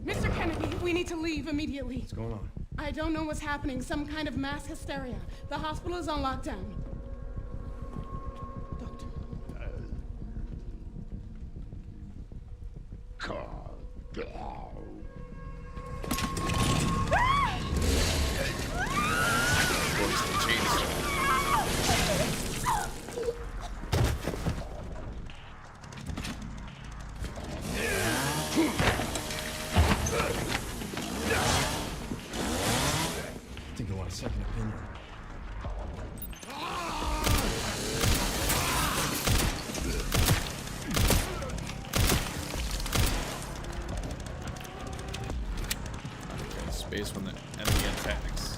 Mr. Kennedy, we need to leave immediately. What's going on? I don't know what's happening. Some kind of mass hysteria. The hospital is on lockdown. Doctor. I think I want a second opinion. Okay, space when the enemy attacks.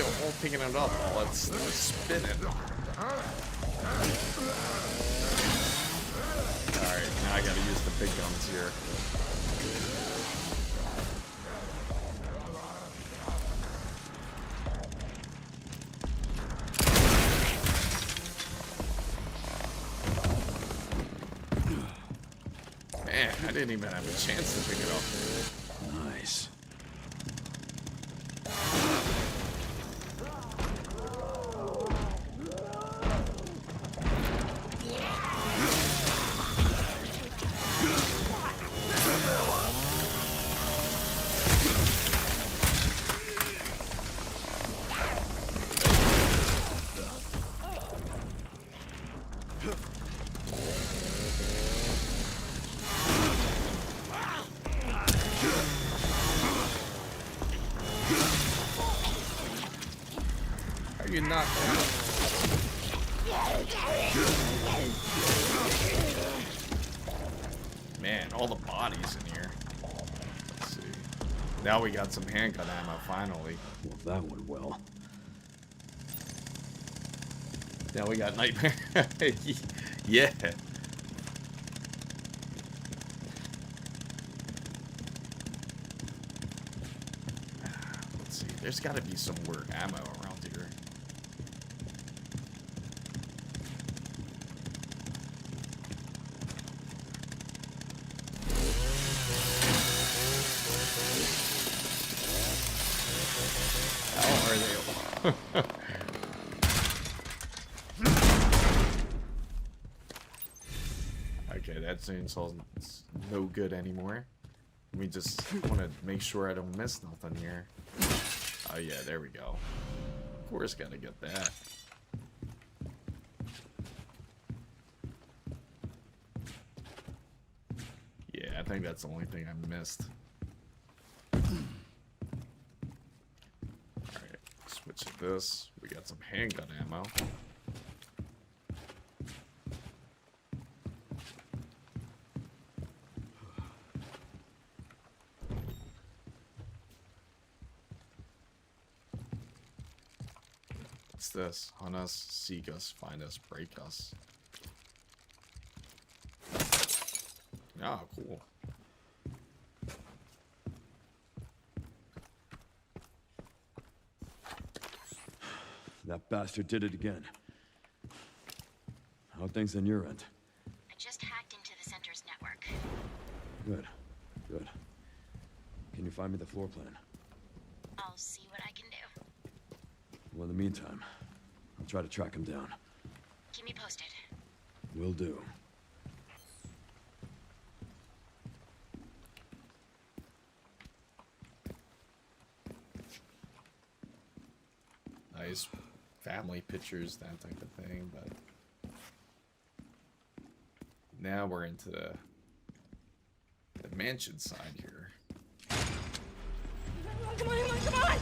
all picking it up while it's spinning. Alright, now I gotta use the big guns here. Man, I didn't even have a chance to pick it up. Nice. You're not Man, all the bodies in here. Let's see. Now we got some handgun ammo finally. Well, that went well. Now we got nightmare. Yeah. Let's see. There's got to be some more ammo around here. How are they? Okay, that chainsaw's no good anymore. We just want to make sure I don't miss nothing here. Oh yeah, there we go. Of course, gotta get that. Yeah, I think that's the only thing I missed. Alright, switch to this. We got some handgun ammo. What's this? Hunt us, seek us, find us, break us. Ah, cool. That bastard did it again. How are things on your end? I just hacked into the center's network. Good. Good. Can you find me the floor plan? I'll see what I can do. Well, in the meantime, I'll try to track him down. Keep me posted. Will do. Nice family pictures, that type of thing, but now we're into the mansion side here. Come on, come on!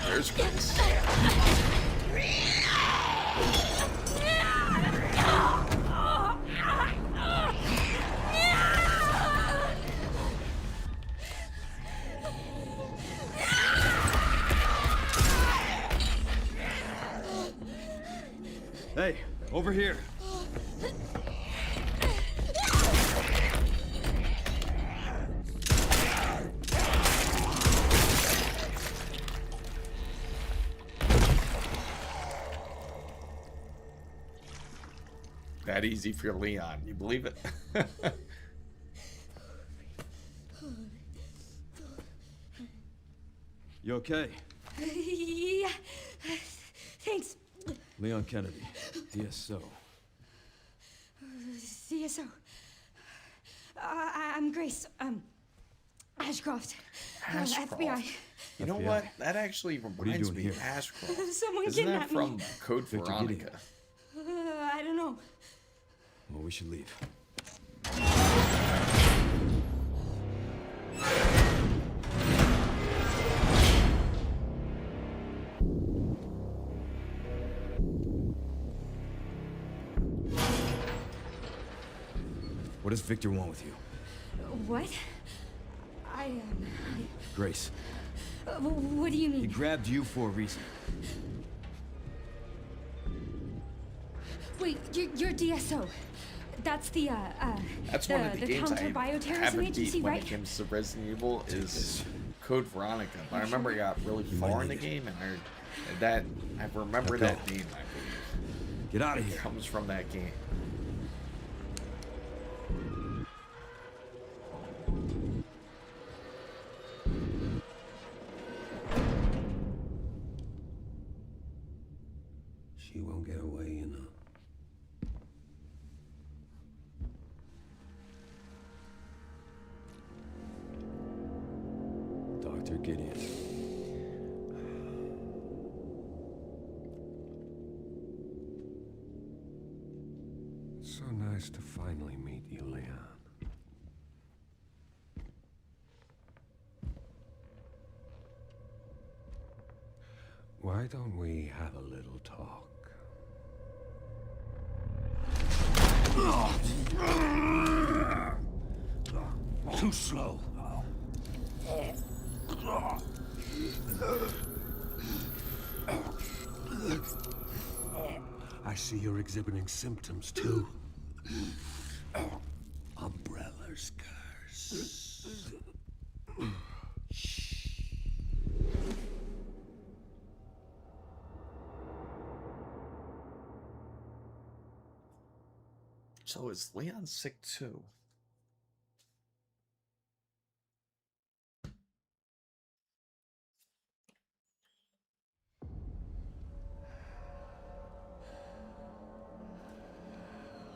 There's Grace. Hey, over here. That easy for Leon, you believe it? You okay? Yeah. Thanks. Leon Kennedy, DSO. CSO. I'm Grace. Ashcroft. Ashcroft. FBI. You know FBI. what? That actually are you reminds doing me here? of Ashcroft. Someone Isn't that kidnapped me. from Code Victor Veronica? Gideon. I don't know. Well, we should leave. What does Victor want with you? What? Grace, What do you He mean? grabbed you for a reason. Wait, you're DSO. That's the That's one of the games I counter-bioterrorism haven't agency, beat when right? it comes to Resident Evil is Code Veronica. But I remember I got really far in the game, and I remember that name. I believe Get out of it here. comes from that game. She won't get away, you know. Dr. Gideon. So nice to finally meet you, Leon. Why don't we have a little talk? Too slow. I see you're exhibiting symptoms too. Umbrella's curse. So is Leon sick too?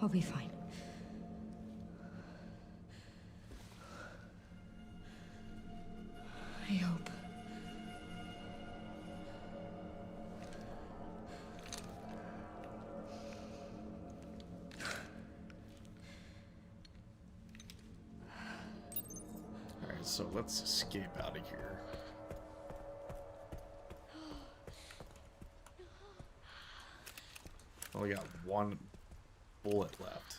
I'll be fine. I hope. Alright, so let's escape out of here. Only got one bullet left.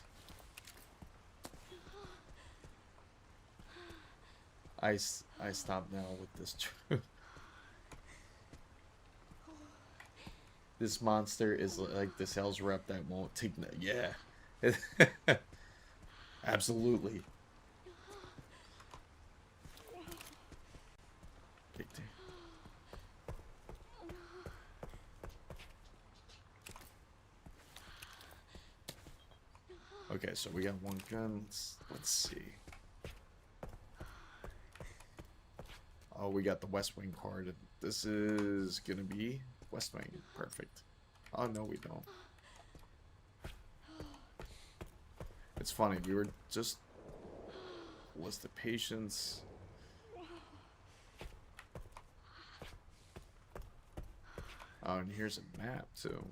I stop now with this. This monster is like the sales rep that won't take no. Yeah. Absolutely. Okay, so we got one gun. Let's see. Oh, we got the West Wing card. This is gonna be West Wing. Perfect. Oh, no, we don't. It's funny. We were just... List of patients. Oh, and here's a map, too.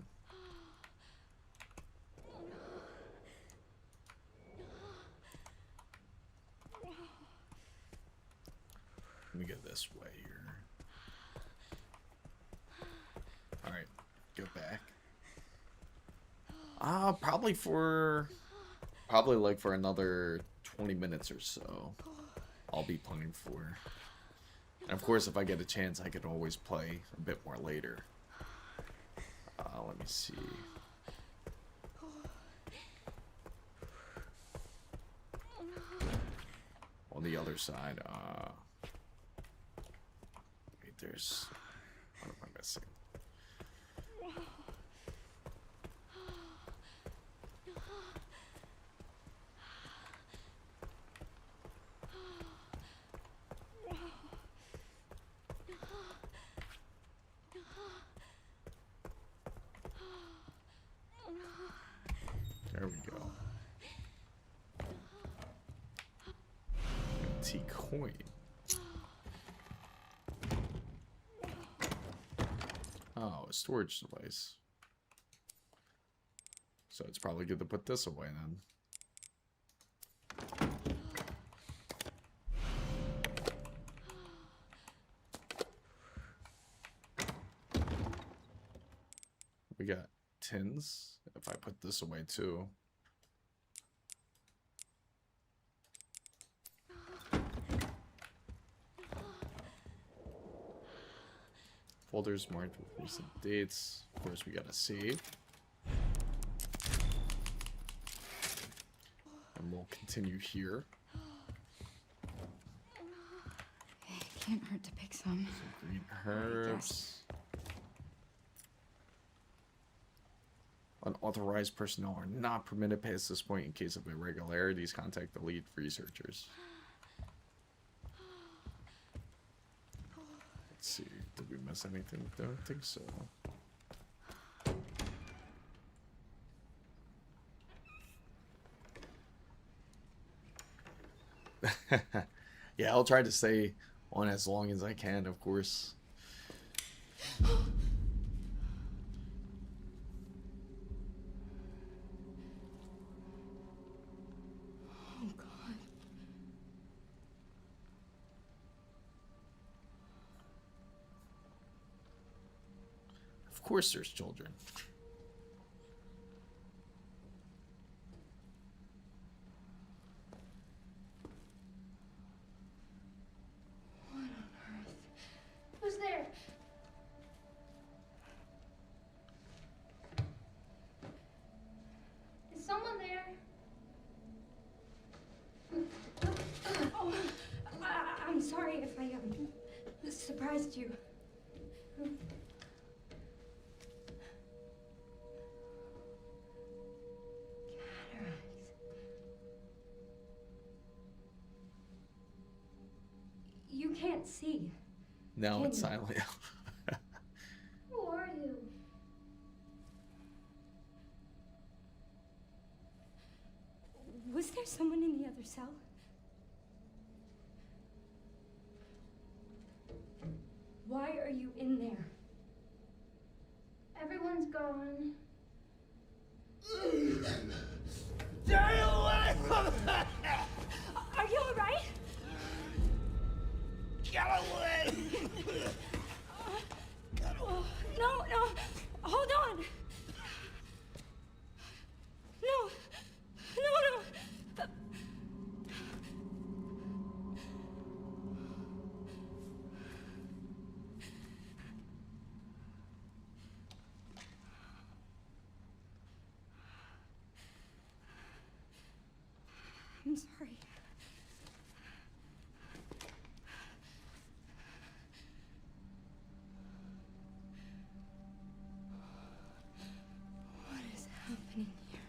Let me go this way here. Alright, go back. Probably like for another 20 minutes or so. I'll be playing for. And of course, if I get a chance, I could always play a bit more later. Let me see. On the other side, wait, there's... What am I missing? There we go. T-coin. Oh, a storage device. So it's probably good to put this away then. We got tins. If I put this away too. Folders marked with recent dates. Of course, we gotta save. And we'll continue here. It can't hurt to pick some. Green herbs. Unauthorized personnel are not permitted past this point. In case of irregularities, contact the lead researchers. Let's see. Did we miss anything? Don't think so. Yeah, I'll try to stay on as long as I can, of course. Oh, God. Of course there's children. Who's there? Is someone there? Oh, I'm sorry if I surprised you. Cataracts. You can't see. Now it's silent. Who are you? Was there someone in the other cell? Why are you in there? Everyone's gone. Stay away from that! Are you alright? Get away! No, hold on. No. I'm sorry. What is happening here?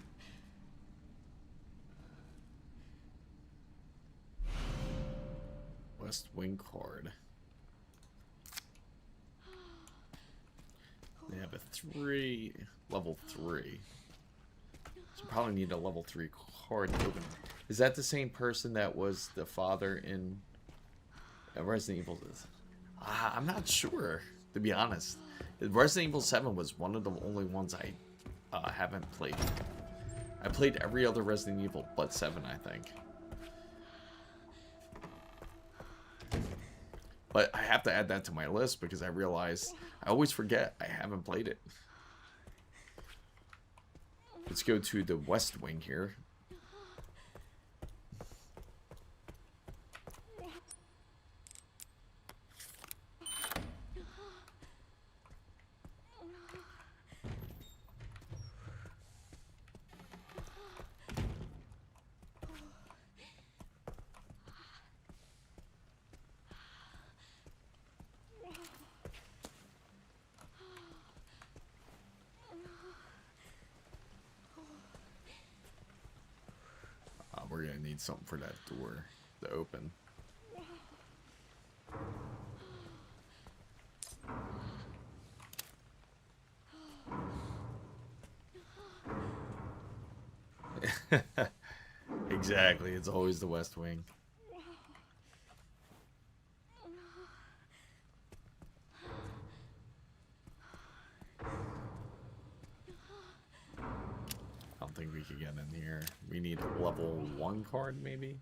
West Wing card. They have a level 3. So probably need a level 3 card to open. Is that the same person that was the father in Resident Evil? I'm not sure, to be honest. Resident Evil 7 was one of the only ones I haven't played. I played every other Resident Evil but 7, I think. But I have to add that to my list because I realized I always forget I haven't played it. Let's go to the West Wing here. We're gonna need something for that door to open. Exactly, it's always the West Wing. I don't think we could get in here. We need a level 1 card, maybe?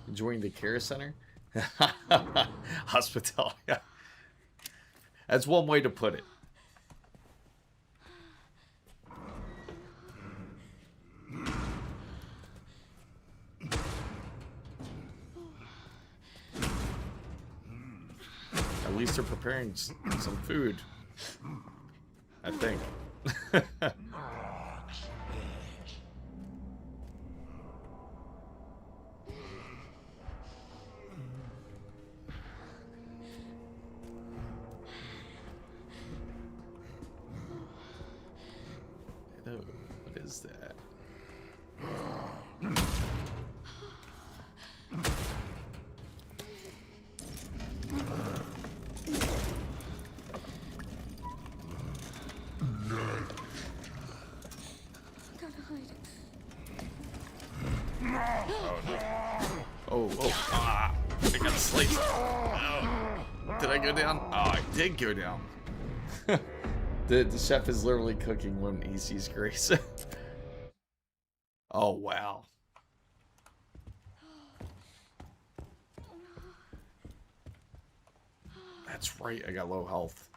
Enjoying the care center? Hospitality. That's one way to put it. At least they're preparing some food. I think. What is that? Oh, ah, I got sliced. Oh. Did I go down? Oh, I did go down. The chef is literally cooking when he sees Grace. Oh, wow. That's right, I got low health.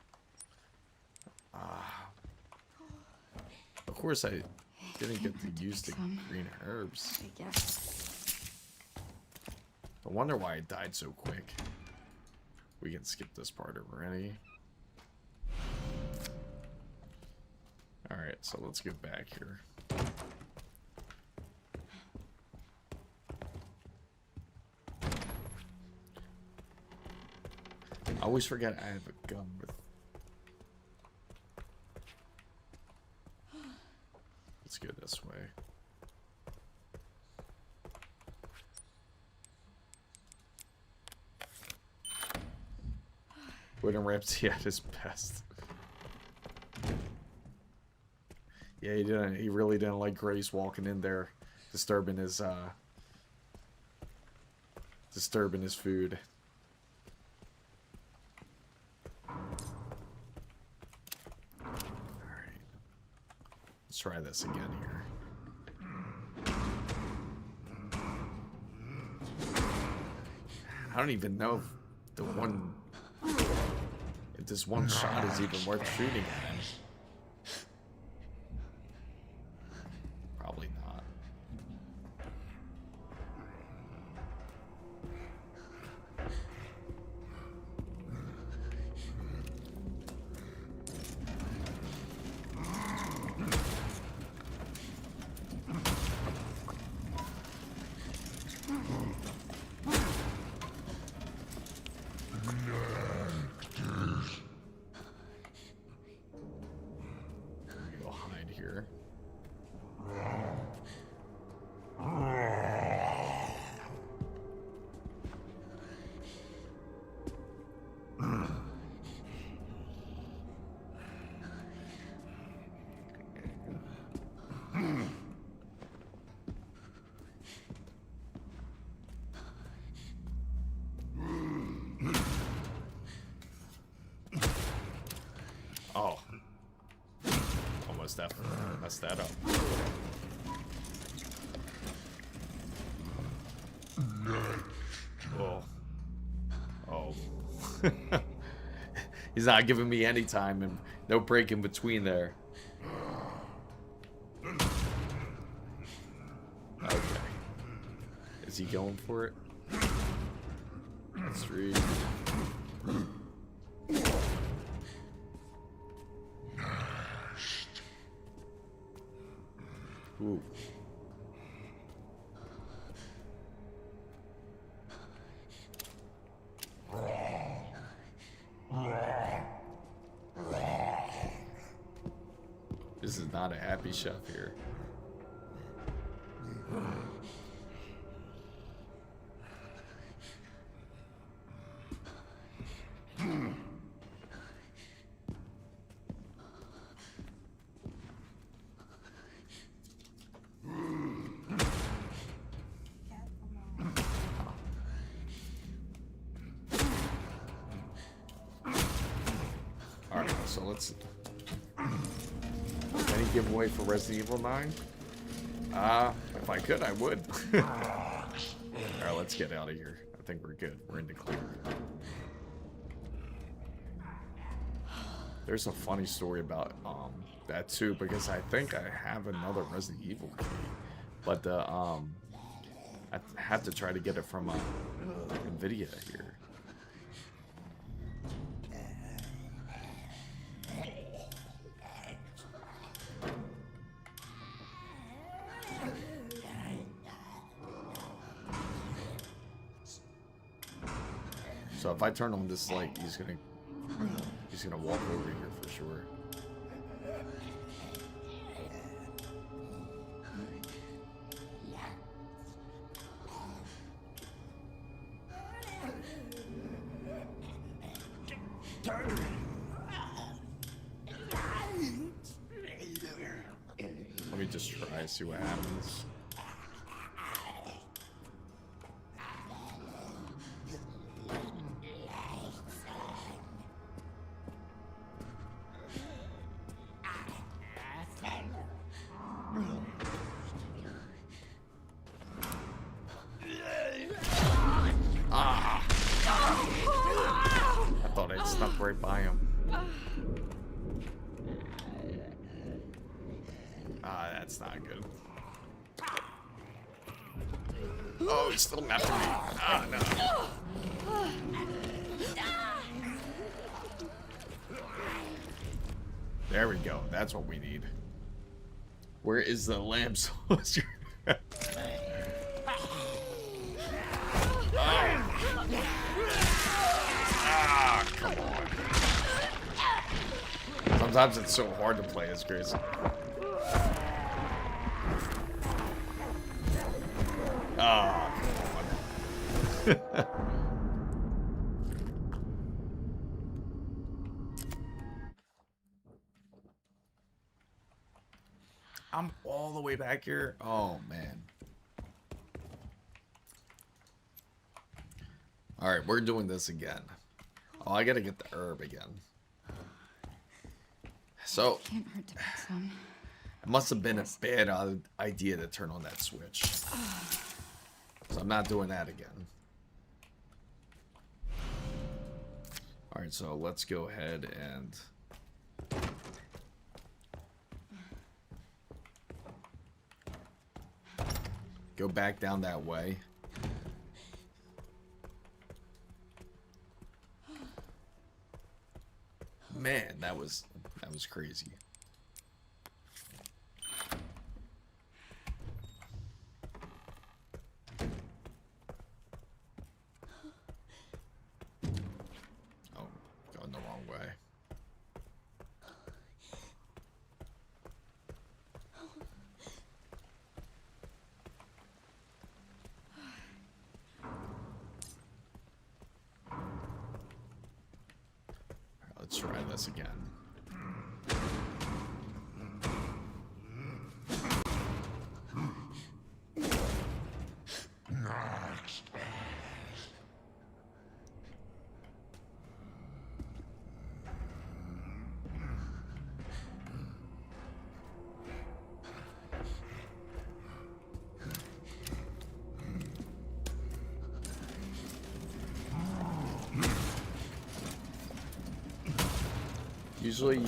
Of course, I didn't get to use the green herbs. I guess. I wonder why I died so quick. We can skip this part already. Alright, so let's get back here. I always forget I have a gun with... Let's go this way. Gordon Ramsay at his best. Yeah, he didn't. He really didn't like Grace walking in there, disturbing his food. All right, let's try this again here. I don't even know if this one shot is even worth shooting at him. Probably not. Go hide here. Oh. Almost definitely messed that up. Oh. Oh. He's not giving me any time and no break in between there. Okay. Is he going for it? That's 3. Ooh. This is not a happy chef here. Alright, so let's... Any giveaway for Resident Evil 9? If I could, I would. Alright, let's get out of here. I think we're good. We're in the clear. There's a funny story about that too, because I think I have another Resident Evil key. But I have to try to get it from NVIDIA here. So if I turn on this light, he's gonna walk over here for sure. Let me just try, see what happens. I thought I'd snuck right by him. That's not good. Oh, he's still after me. Ah, no. There we go. That's what we need. Where is the lamb soldier? Ah, come on. Sometimes it's so hard to play as Chris. Oh, come on. I'm all the way back here. Oh, man. All right, we're doing this again. Oh, I gotta get the herb again. So, Can't hurt to pick some. it must have been a bad idea to turn on that switch. So I'm not doing that again. All right, so let's go ahead and go back down that way. Man, that was crazy. Oh, going the wrong way. Let's try this again. Usually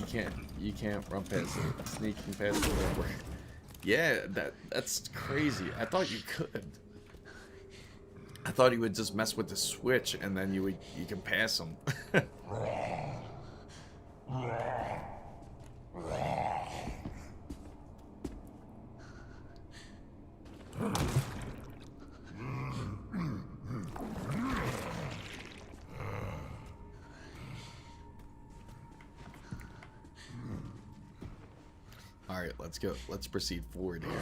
you can't run past it, sneaking past it over. Yeah, that's crazy. I thought you could. I thought he would just mess with the switch and then you can pass him. All right, let's go. Let's proceed forward here.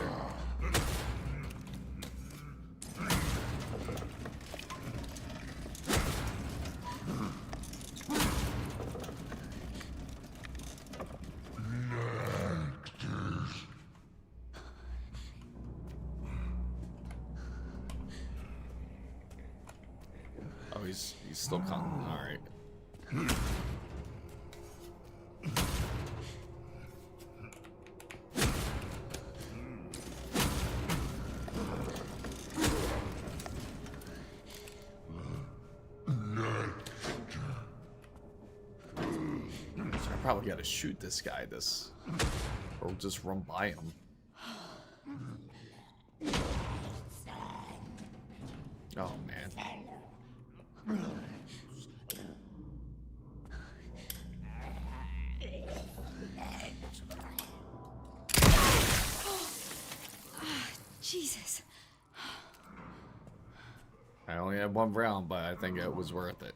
Oh, he's still coming. All right. Probably gotta shoot this guy, or just run by him. Oh man. Jesus. I only in one round, but I think it was worth it.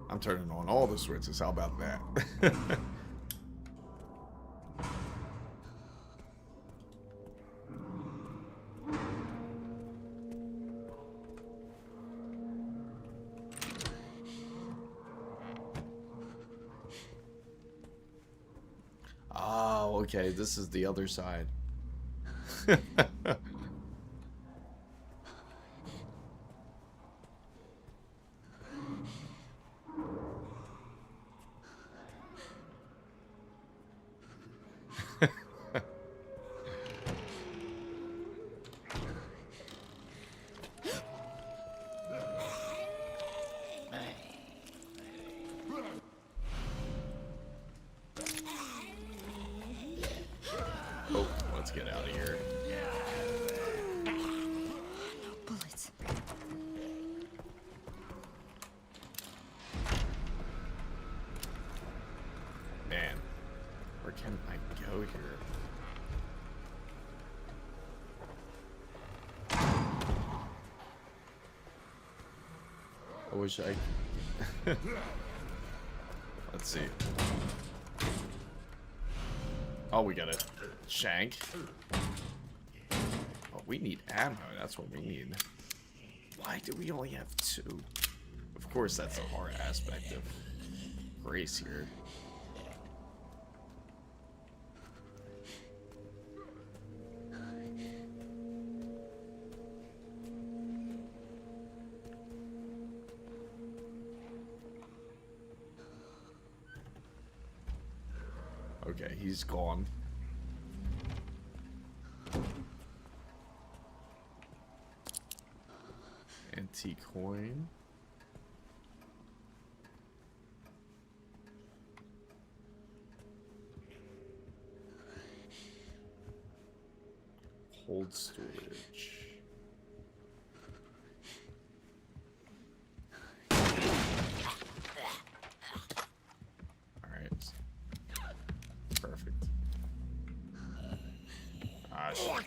I'm turning on all the switches. How about that? Oh, okay. This is the other side. Oh, let's get out of here. Bullets. Man, where can I go here? I wish I... Let's see. Oh, we got a shank. Oh, we need ammo. That's what we need. Why do we only have 2? Of course, that's the hard aspect of Grace here. Okay, he's gone. Antique coin. Cold storage. Alright. Perfect. Ah, shit.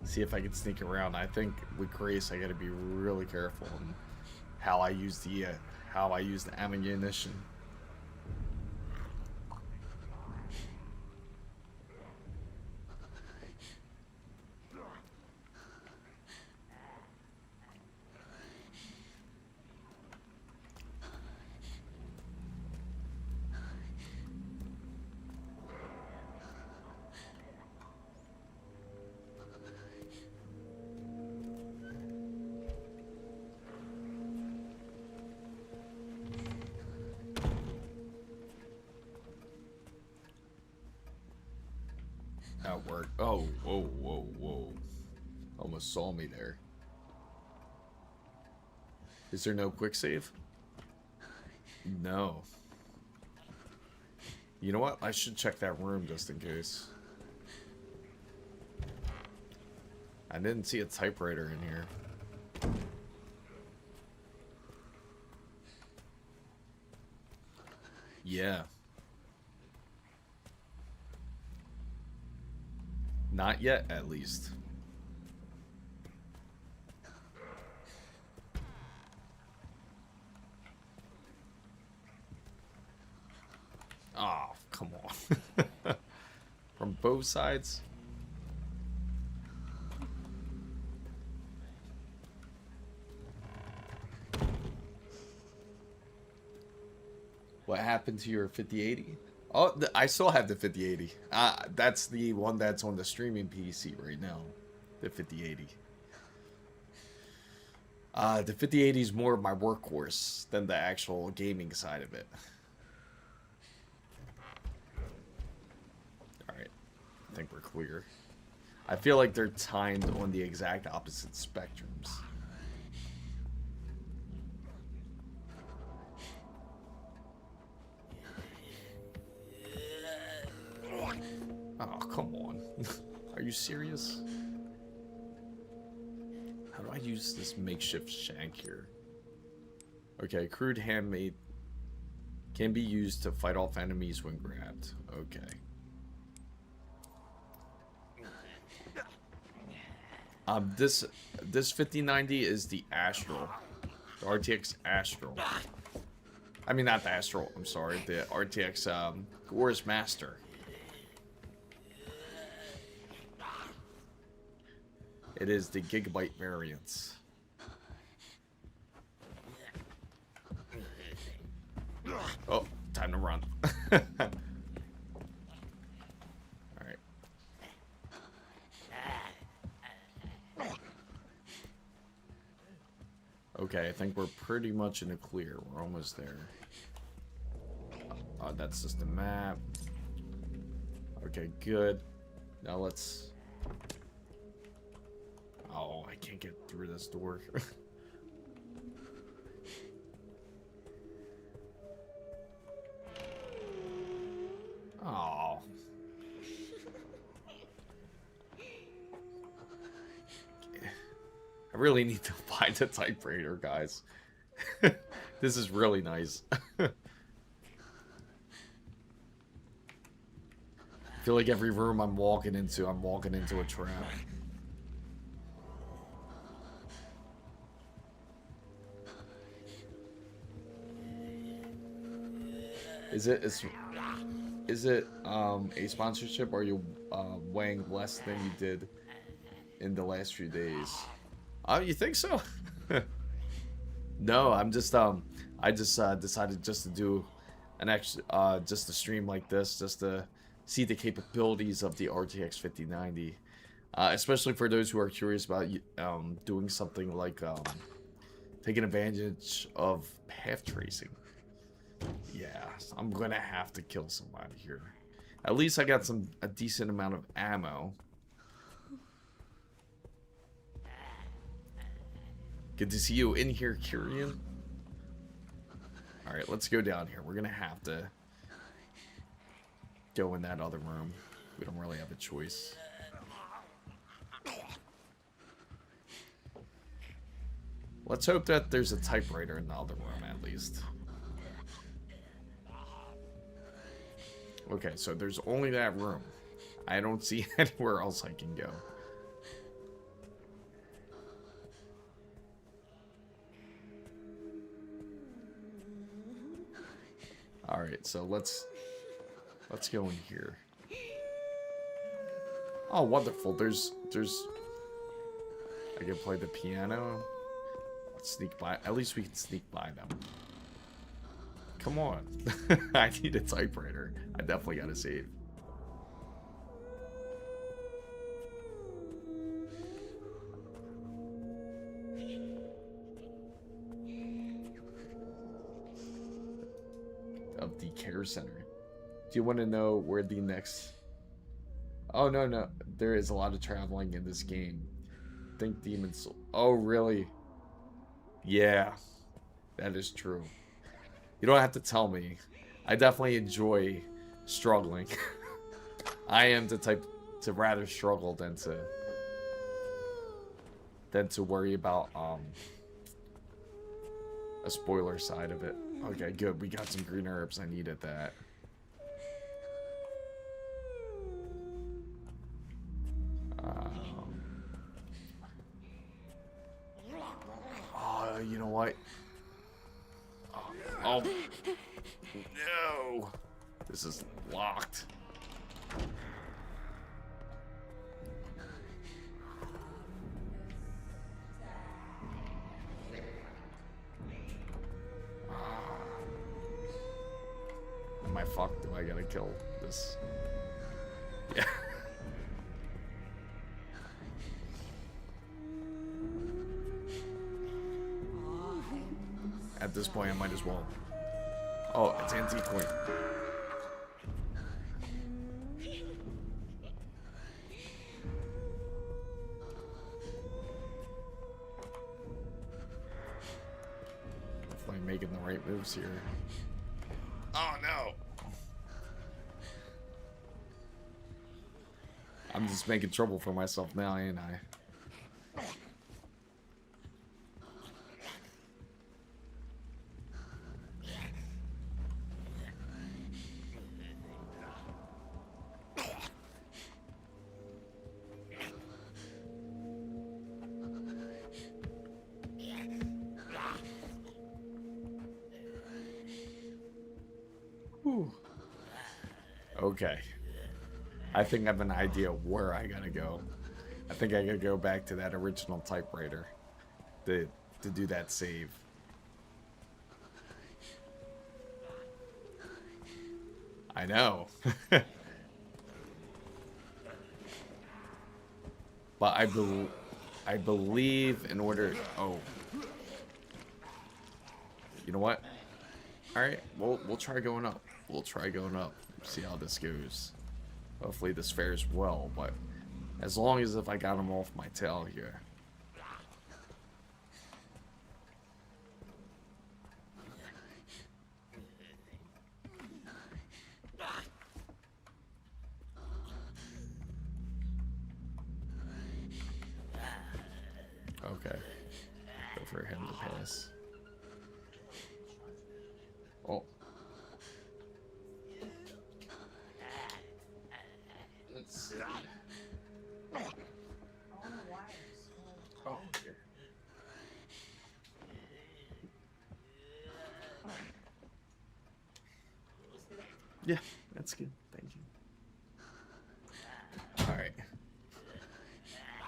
See if I can sneak around. I think with Grace, I gotta be really careful on how I use the ammunition. That worked. Oh, whoa, whoa, whoa. Almost saw me there. Is there no quick save? No. You know what? I should check that room just in case. I didn't see a typewriter in here. Yeah. Not yet, at least. Oh, come on. From both sides? What happened to your 5080? Oh, I still have the 5080. That's the one that's on the streaming PC right now. The 5080. The 5080 is more of my workhorse than the actual gaming side of it. Alright. I think we're clear. I feel like they're timed on the exact opposite spectrums. Oh, come on. Are you serious? How do I use this makeshift shank here? Okay, crude handmade can be used to fight off enemies when grabbed. Okay. This 5090 is the Astral. The RTX Astral. I mean, not the Astral, I'm sorry. The RTX Gore's Master. It is the gigabyte variants. Oh, time to run. Alright. Okay, I think we're pretty much in the clear. We're almost there. That's just the map. Okay, good. Now let's... Oh, I can't get through this door. Oh. I really need to buy the typewriter, guys. This is really nice. I feel like every room I'm walking into a trap. Is it a sponsorship, or are you weighing less than you did in the last few days? Oh, you think so? No, I'm just I just decided just to do an extra just a stream like this, just to see the capabilities of the RTX 5090, especially for those who are curious about doing something like taking advantage of path tracing. Yeah, I'm gonna have to kill somebody here. At least I got a decent amount of ammo. Good to see you in here, Kyrian. Alright, let's go down here. We're gonna have to go in that other room. We don't really have a choice. Let's hope that there's a typewriter in the other room, at least. Okay, so there's only that room. I don't see anywhere else I can go. Alright, so let's go in here. Oh, wonderful. There's I can play the piano. Let's sneak by. At least we can sneak by them. Come on. I need a typewriter. I definitely gotta save. Of the care center. Do you want to know where the next... Oh, no. There is a lot of traveling in this game. Think Demon Soul. Oh, really? Yeah. That is true. You don't have to tell me. I definitely enjoy struggling. I am the type to rather struggle than to worry about a spoiler side of it. Okay, good. We got some green herbs. I needed that. Oh, you know what? Oh, no. This is locked. Am I fucked? Do I gotta kill this? Yeah. At this point, I might as well. Oh, it's antique coin. Hopefully I'm making the right moves here. Oh no! just making trouble for myself now, ain't I? Whew. Okay. I think I have an idea where I gotta go. I think I gotta go back to that original typewriter to do that save. I know. But I believe in order... Oh. You know what? Alright, we'll try going up. We'll try going up. See how this goes. Hopefully this fares well, but as long as if I got him off my tail here. Okay. Go for him to pass. Oh. Let's see. Oh, here. Yeah, that's good. Thank you. Alright.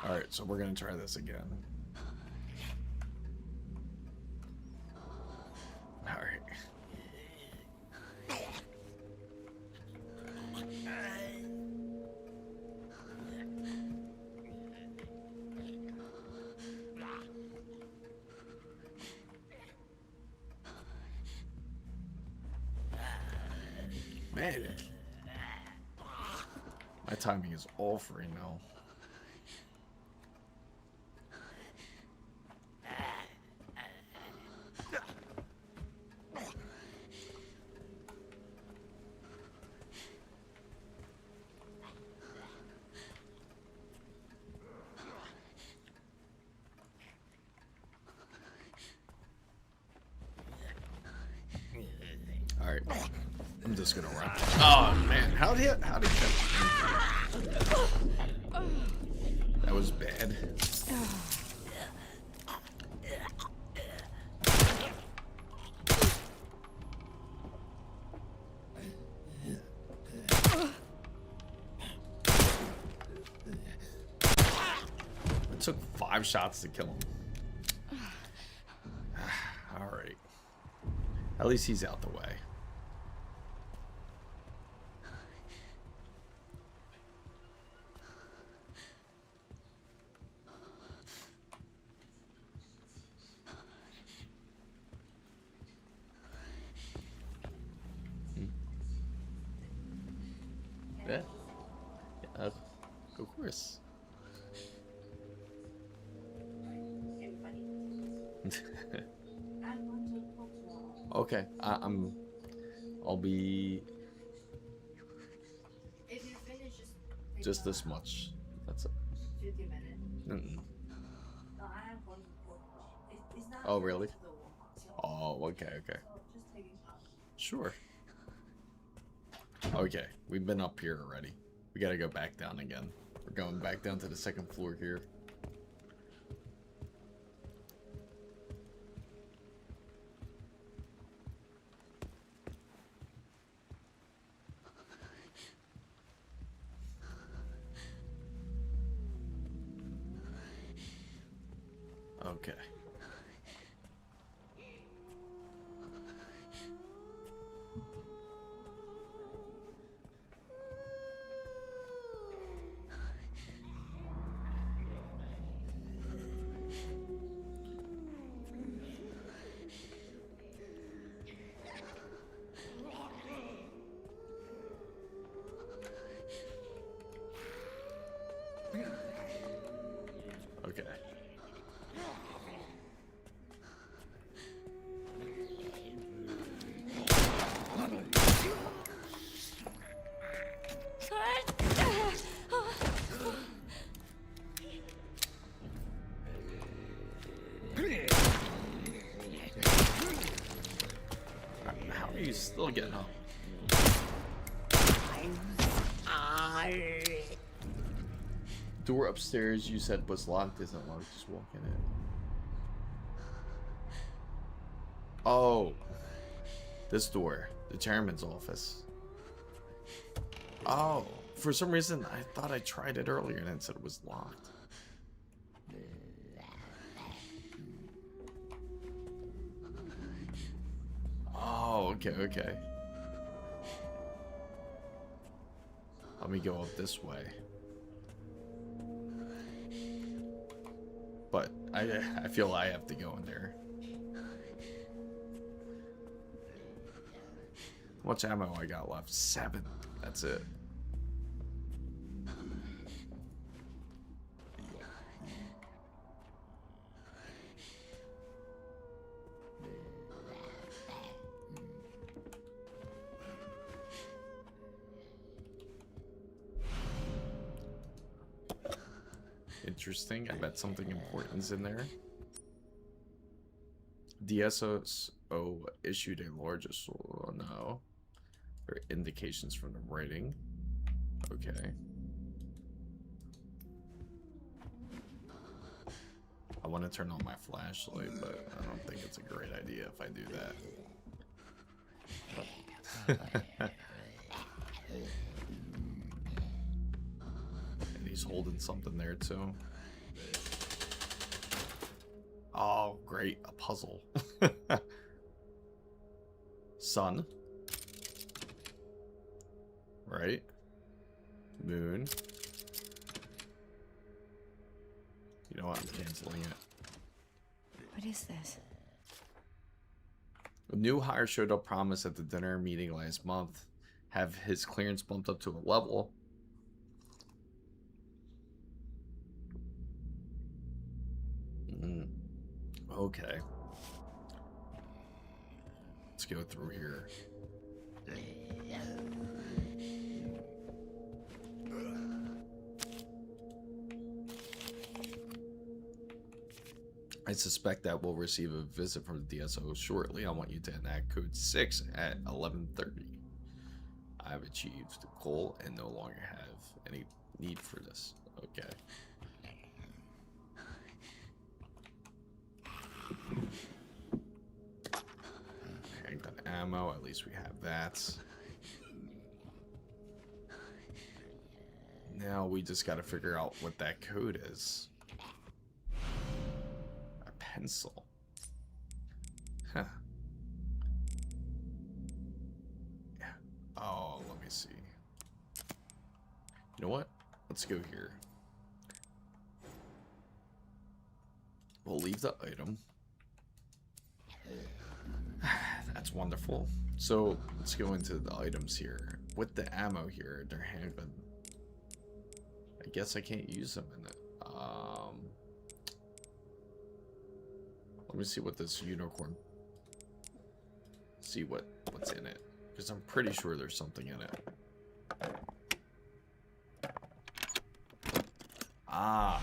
Alright, so we're gonna try this again. Alright. Man, my timing is off right now. All right. I'm just gonna run. Oh man, how did that? That was bad. It took 5 shots to kill him. All right. At least he's out the way. Yeah. Yeah, of course. Okay, I'll be just this much. That's it. Oh, really? Oh, okay. Sure. Okay, we've been up here already. We gotta go back down again. We're going back down to the 2nd floor here. Okay. Okay. He's still getting up. Door upstairs you said was locked isn't locked. Just walk in it. Oh. This door. The chairman's office. Oh. For some reason, I thought I tried it earlier and it said it was locked. Oh, okay, okay. Let me go up this way. But I feel I have to go in there. How much ammo I got left? 7. That's it. Interesting. I bet something important's in there. DSO issued a large assault. No. There are indications from the writing. Okay. I want to turn on my flashlight, but I don't think it's a great idea if I do that. And he's holding something there too. Oh, great. A puzzle. Sun. Right? Moon. You know what? I'm canceling it. What is this? A new hire showed up promised at the dinner meeting last month. Have his clearance bumped up to a level. Okay. Let's go through here. I suspect that we'll receive a visit from the DSO shortly. I want you to enact code 6 at 11:30. I have achieved the goal and no longer have any need for this. Okay. Handgun ammo, at least we have that. Now we just gotta figure out what that code is. A pencil. Huh. Yeah. Oh, let me see. You know what? Let's go here. We'll leave the item. That's wonderful. So let's go into the items here. With the ammo here, their handgun. I guess I can't use them in it. Let me see what this unicorn. See what's in it, because I'm pretty sure there's something in it. Ah,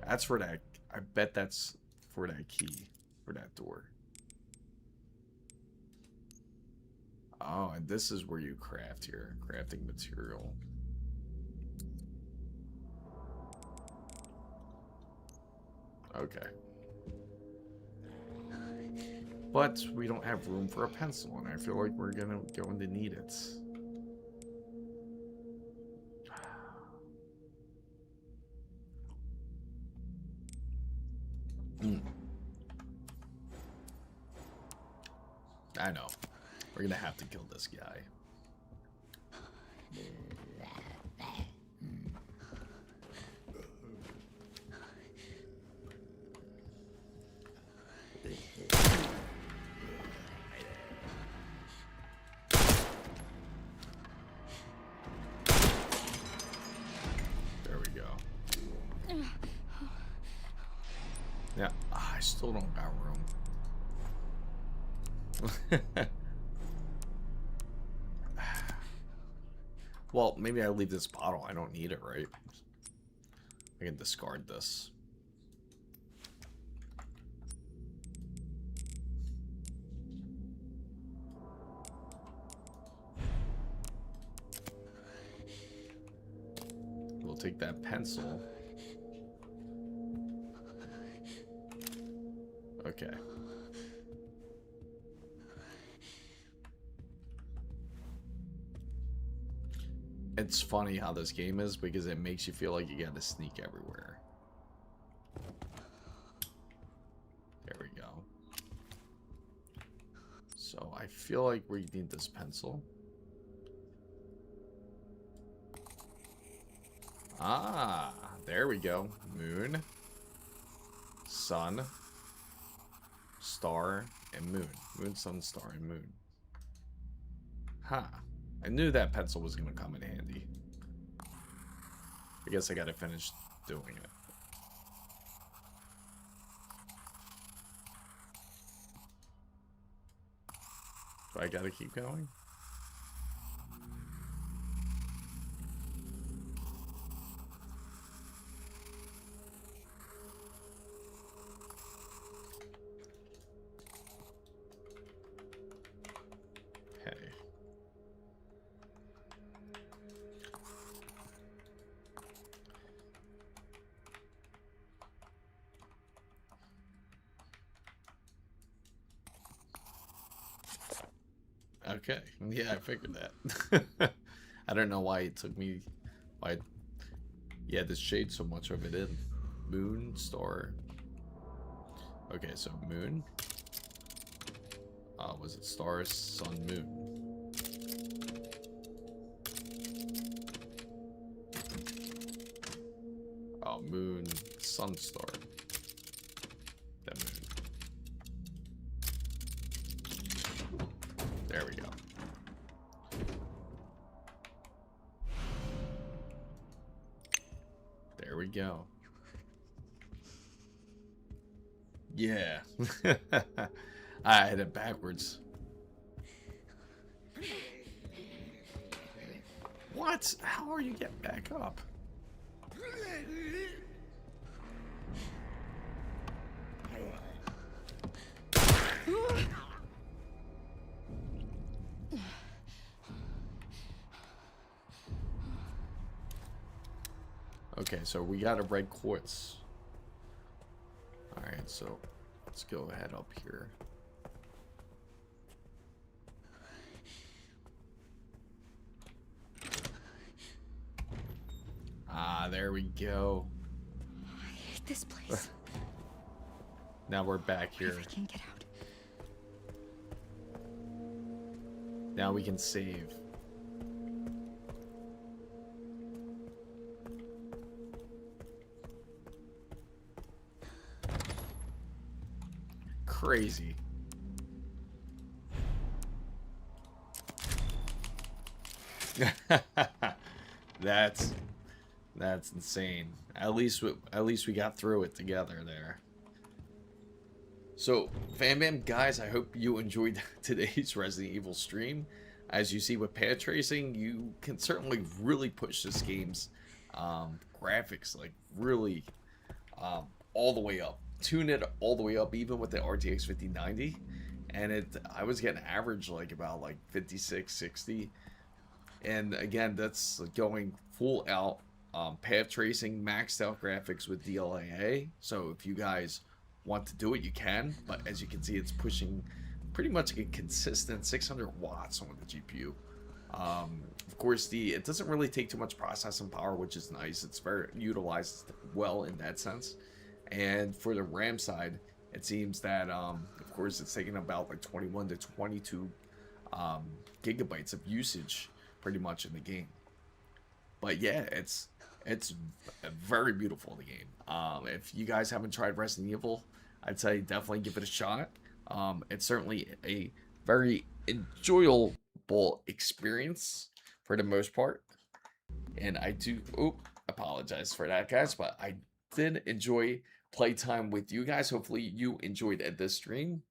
that's for that. I bet that's for that key for that door. Oh, and this is where you craft here. Crafting material. Okay. But we don't have room for a pencil, and I feel like we're going to need it. I know. We're going to have to kill this guy. Yeah, I still don't got room. Well, maybe I leave this bottle. I don't need it, right? I can discard this. take that pencil. Okay. It's funny how this game is because it makes you feel like you gotta sneak everywhere. There we go. So I feel like we need this pencil. Ah, there we go. Moon, sun, star, and moon. Moon, sun, star, and moon. Huh. I knew that pencil was going to come in handy. I guess I got to finish doing it. Do I got to keep going? Okay, yeah, I figured that. I don't know why it took me, yeah, this shade so much of it in. Moon, star. Okay, so moon. Was it star, sun, moon? Oh, moon, sun, star. Then moon. There we go. There we go. Yeah. I had it backwards. What? How are you getting back up? Okay, so we got a red quartz. Alright, so let's go ahead up here. Ah, there we go. I hate this place. Now we're back here. I can't get out. Now we can save. Crazy. That's insane. At least we got through it together there. So, fam guys, I hope you enjoyed today's Resident Evil stream. As you see with path tracing, you can certainly really push this game's graphics, like really all the way up. Tune it all the way up, even with the RTX 5090, and I was getting average like about like 56, 60, and again, that's going full out path tracing, maxed out graphics with DLAA. So if you guys want to do it, you can, but as you can see, it's pushing pretty much a consistent 600 watts on the GPU. Of course, it doesn't really take too much processing power, which is nice. It's very utilized well in that sense. And for the RAM side, it seems that, of course, it's taking about like 21 to 22 gigabytes of usage pretty much in the game. But yeah, it's very beautiful, the game. If you guys haven't tried Resident Evil, I'd say definitely give it a shot. It's certainly a very enjoyable experience for the most part. And I do, apologize for that, guys, but I did enjoy playtime with you guys. Hopefully you enjoyed this stream.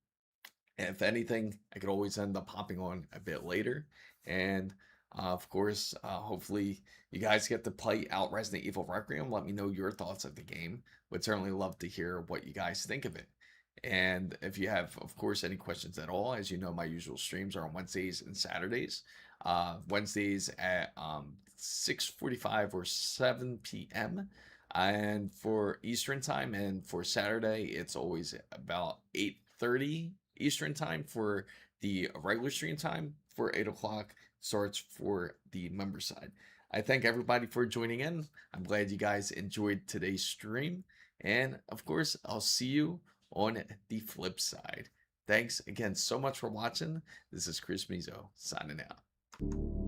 And if anything, I could always end up hopping on a bit later. And of course, hopefully you guys get to play out Resident Evil Requiem. Let me know your thoughts of the game. Would certainly love to hear what you guys think of it. And if you have, of course, any questions at all, as you know, my usual streams are on Wednesdays and Saturdays. Wednesdays at 6:45 or 7 p.m. And for Eastern time, and for Saturday, it's always about 8:30 Eastern time for the regular stream time. For 8 o'clock starts for the member side. I thank everybody for joining in. I'm glad you guys enjoyed today's stream. And of course, I'll see you on the flip side. Thanks again so much for watching. This is Chris Mizo signing out.